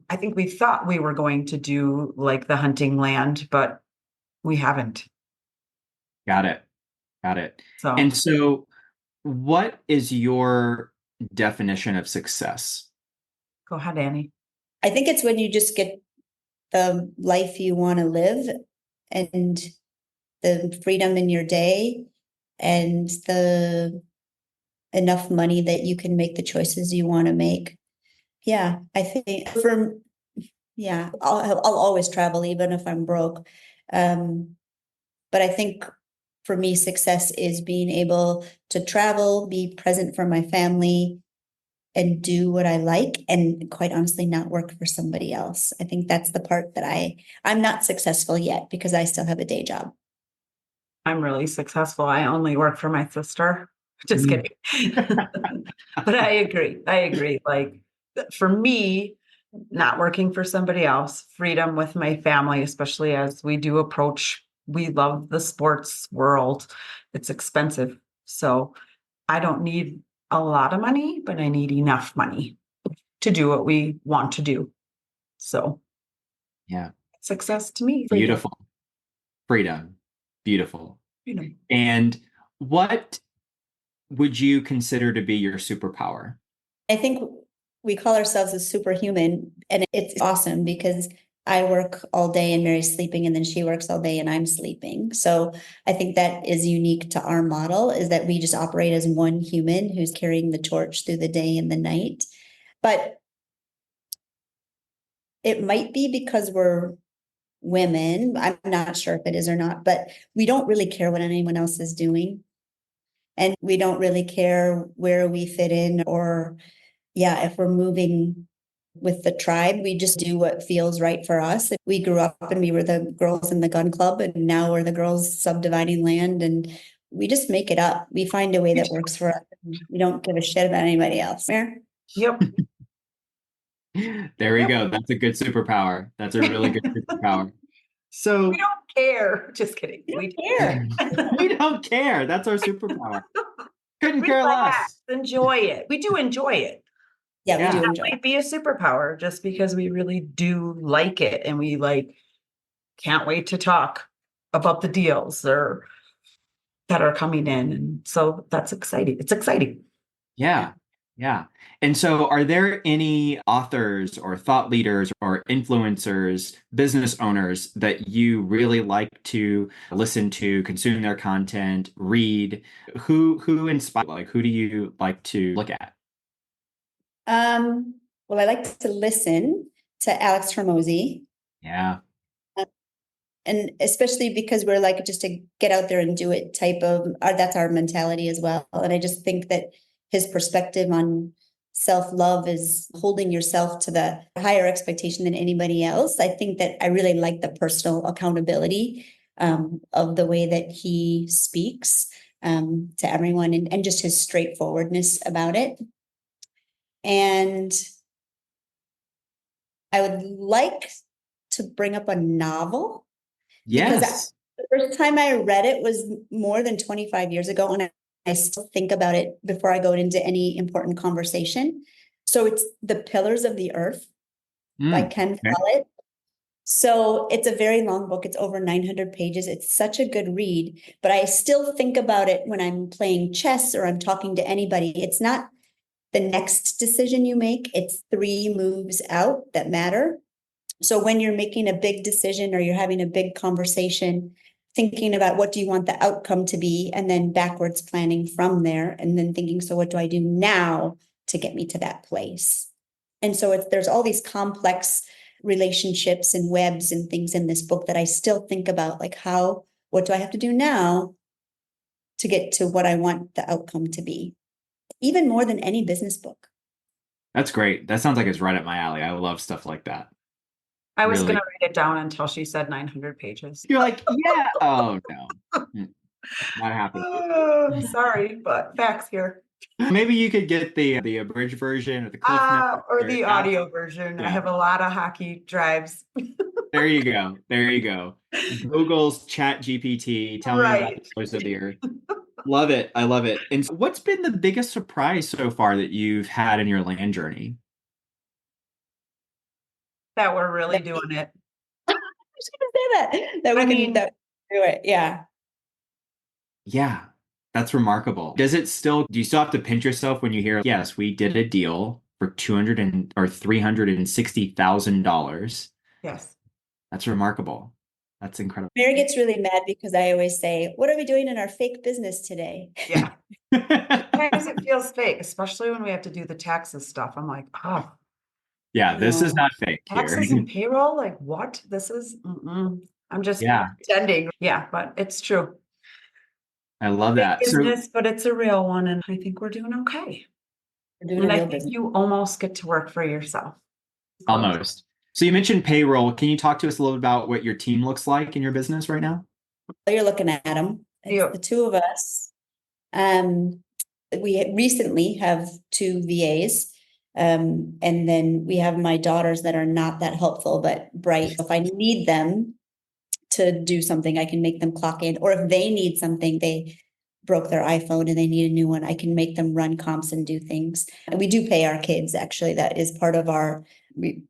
I think we thought we were going to do like the hunting land, but we haven't. Got it. Got it. So And so what is your definition of success? go ahead, Annie. I think it's when you just get the life you want to live and the freedom in your day and the enough money that you can make the choices you want to make. Yeah, I think yeah, I'll always travel even if I'm broke. But I think for me, success is being able to travel, be present for my family, and do what I like, and quite honestly, not work for somebody else. I think that's the part that I'm not successful yet because I still have a day job. I'm really successful. I only work for my sister. Just Mm. kidding. But I agree. I agree. Like for me, not working for somebody else, freedom with my family, especially as we do approach, we love the sports world. It's expensive. So I don't need a lot of money, but I need enough money to do what we want to do. So Yeah. success to me, freedom. Beautiful. Freedom. Beautiful. Freedom. And what would you consider to be your superpower? I think we call ourselves a superhuman, and it's awesome because I work all day and Mary's sleeping, and then she works all day and I'm sleeping. So I think that is unique to our model, is that we just operate as one human who's carrying the torch through the day and the night. But it might be because we're women. I'm not sure if it is or not, but we don't really care what anyone else is doing. And we don't really care where we fit in, or yeah, if we're moving with the tribe, we just do what feels right for us. If we grew up and we were the girls in the gun club, and now we're the girls subdividing land, and we just make it up. We find a way that works for us. We don't give a shit about anybody else. Fair? Yep. There we Yep. go. That's a good superpower. That's a really good superpower. We So don't care. Just kidding. We We don't care. we don't care. That's our superpower. Couldn't care relax, less. enjoy it. We do enjoy it. Yeah, we Yeah. do That enjoy it. might be a superpower just because we really do like it and we like can't wait to talk about the deals or that are coming in. And so that's exciting. It's exciting. Yeah. Yeah. And so, are there any authors or thought leaders or influencers, business owners that you really like to listen to, consume their content, read? Who inspire? Like, who do you like to look at? Well, I like to listen to Alex Hormozy. Yeah. And especially because we're like just a get out there and do it type of, that's our mentality as well. And I just think that his perspective on self-love is holding yourself to the higher expectation than anybody else. I think that I really like the personal accountability of the way that he speaks to everyone, and just his straightforwardness about it. And I would like to bring up a novel, because Yes. the first time I read it was more than 25 years ago, and I still think about it before I go into any important conversation. So it's The Pillars of the Earth by Ken Okay. Follett. So it's a very long book. It's over 900 pages. It's such a good read, but I still think about it when I'm playing chess or I'm talking to anybody. It's not the next decision you make, it's 3 moves out that matter. So when you're making a big decision or you're having a big conversation, thinking about what do you want the outcome to be, and then backwards planning from there, and then thinking, so what do I do now to get me to that place? And so there's all these complex relationships and webs and things in this book that I still think about, like what do I have to do now to get to what I want the outcome to be? Even more than any business book. That's great. That sounds like it's right up my alley. I love stuff like that. I was going Really. to write it down until she said 900 pages. You're like, yeah. Oh no. Not happening. Oh, sorry, but facts here. Maybe you could get the abridged version or the cliff notes. Or the audio version. I Yeah. have a lot of hockey drives. There you go. There you go. Google's Chat GPT. Tell me about the Right. pillars of the earth. Love it. I love it. And so what's been the biggest surprise so far that you've had in your land journey? That we're really doing it. I was gonna say that I mean, do it. Yeah. Yeah, that's remarkable. Do you still have to pinch yourself when you hear, yes, we did a deal for 200 or $360,000? yes. That's remarkable. That's incredible. Mary gets really mad because I always say, what are we doing in our fake business today? Yeah. Sometimes it feels fake, especially when we have to do the taxes stuff. I'm like, oh, Yeah, this is No. not fake here. Taxes and payroll, like what? This is, I'm just Yeah, pretending. Yeah, but it's true. I love Big that. So business, but it's a real one, and I think we're doing okay. We're doing a And I real think business. you almost get to work for yourself. Close. almost. So you mentioned payroll. Can you talk to us a little about what your team looks like in your business right now? You're looking at them. It's Yeah. the two of us. Um, we recently have two VAs. And then we have my daughters that are not that helpful, but bright. If I need them to do something, I can make them clock in. Or if they need something, they broke their iPhone and they need a new one, I can make them run comps and do things. And we do pay our kids, actually. That is part of we've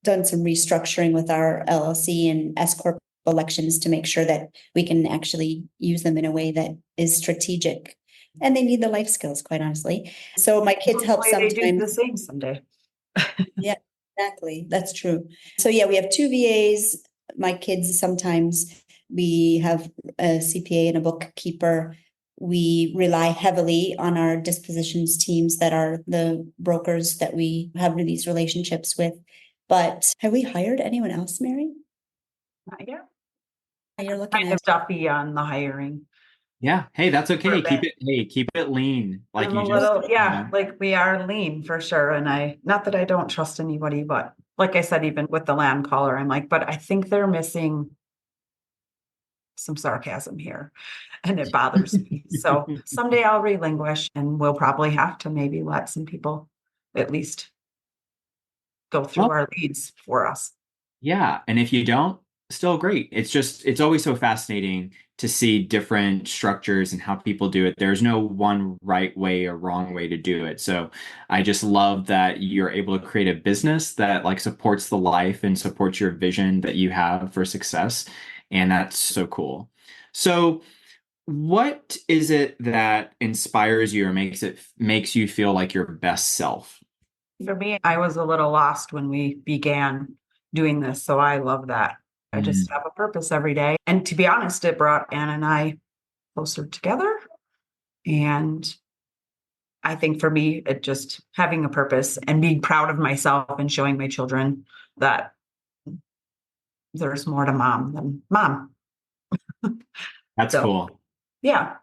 done some restructuring with our LLC and S Corp elections to make sure that we can actually use them in a way that is strategic. And they need the life skills, quite honestly. So my kids help Hopefully they do the sometimes. same someday. Yeah, exactly. That's true. So yeah, we have two VAs. My kids sometimes we have a CPA and a bookkeeper. We rely heavily on our dispositions teams that are the brokers that we have these relationships with. But have we hired anyone else, Mary? Not yet. You're looking Kind of at stuffy on the hiring. Yeah. Hey, that's okay. Department. Keep it lean. Like I'm a you just, little, yeah, like we are lean for sure. And not that I don't trust anybody, but like I said, even with the land caller, I'm like, but I think they're missing some sarcasm here and it bothers me. So someday I'll relinquish and we'll probably have to maybe let some people at least go through well, our leads for us. yeah. And if you don't, still great. It's always so fascinating to see different structures and how people do it. There's no one right way or wrong way to do it. So I just love that you're able to create a business that like supports the life and supports your vision that you have for success. And that's so cool. So what is it that inspires you or makes you feel like your best self? For me, I was a little lost when we began doing this. So I love that. I just Mm, have a purpose every day. And to be honest, it brought Ann and I closer together. And I think for me, it just having a purpose and being proud of myself and showing my children that there's more to mom than mom. that's So, cool. yeah.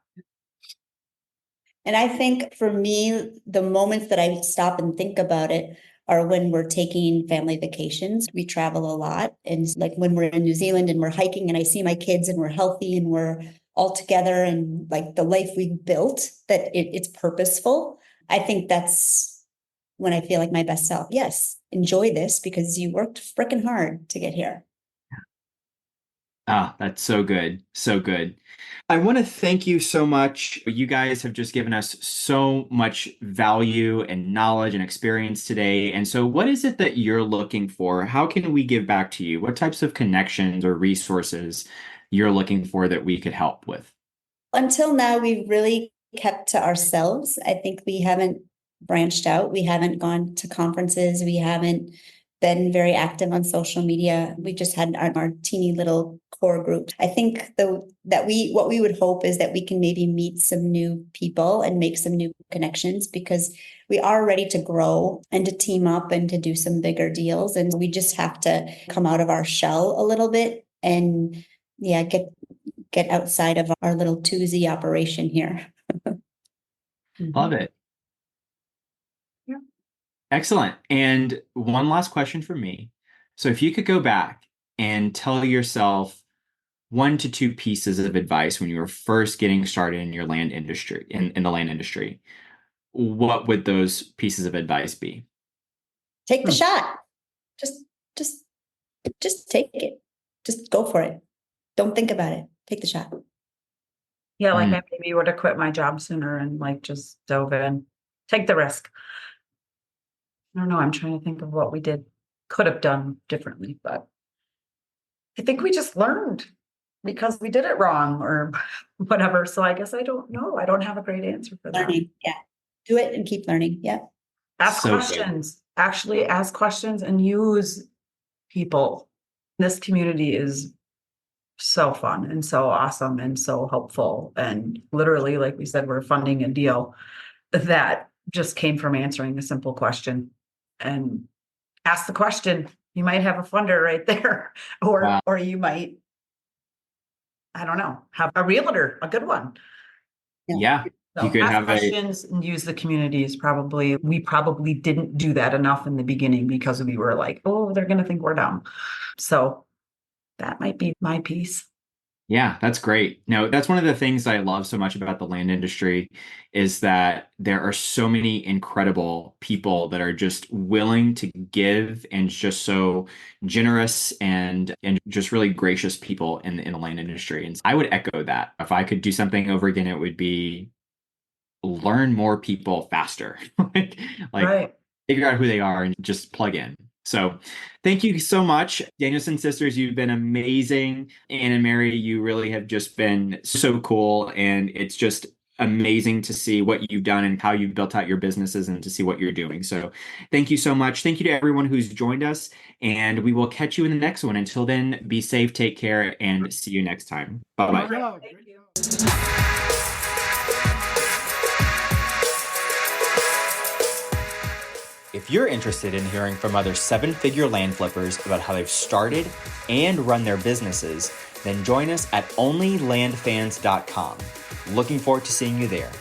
And I think for me, the moments that I stop and think about it are when we're taking family vacations. We travel a lot. And like when we're in New Zealand and we're hiking and I see my kids and we're healthy and we're all together and like the life we built, that it's purposeful. I think that's when I feel like my best self. Yes, enjoy this because you worked freaking hard to get here. Ah, that's so good. So good. I want to thank you so much. You guys have just given us so much value and knowledge and experience today. And so, what is it that you're looking for? How can we give back to you? What types of connections or resources you're looking for that we could help with? Until now, we've really kept to ourselves. I think we haven't branched out. We haven't gone to conferences. We haven't been very active on social media. We just had our teeny little core group. I think though that what we would hope is that we can maybe meet some new people and make some new connections because we are ready to grow and to team up and to do some bigger deals. And we just have to come out of our shell a little bit and yeah, get outside of our little twosie operation here. Love it. Yeah. Excellent. And one last question for me. So, if you could go back and tell yourself one to two pieces of advice when you were first getting started in your land industry, in the land industry, what would those pieces of advice be? Take the shot. Just just just take it. Just go for it. Don't think about it. Take the shot. Yeah, like Mm, I maybe would have quit my job sooner and like just dove in, take the risk. I don't know. I'm trying to think of what we could have done differently, but I think we just learned because we did it wrong or whatever. So I guess I don't know. I don't have a great answer for that. Learning. Yeah. Do it and keep learning. Yeah. Ask so good. questions, actually ask questions and use people. This community is so fun and so awesome and so helpful. And literally, like we said, we're funding a deal that just came from answering a simple question. And ask the question. You might have a funder right there, Wow. or you might, I don't know, have a realtor, a good one. Yeah. You So could ask have questions and use the communities. We probably didn't do that enough in the beginning because we were like, oh, they're going to think we're dumb. So that might be my piece. Yeah, that's great. No, that's one of the things I love so much about the land industry is that there are so many incredible people that are just willing to give and just so generous and just really gracious people in the land industry. And I would echo that. If I could do something over again, it would be learn more people faster. like Right. figure out who they are and just plug in. So thank you so much, Danielson Sisters. You've been amazing. Anne and Mary, you really have just been so cool. And it's just amazing to see what you've done and how you've built out your businesses and to see what you're doing. So thank you so much. Thank you to everyone who's joined us. And we will catch you in the next one. Until then, be safe, take care, and see you next time. Bye-bye. All right. Thank you. If you're interested in hearing from other seven-figure land flippers about how they've started and run their businesses, then join us at onlylandfans.com. Looking forward to seeing you there.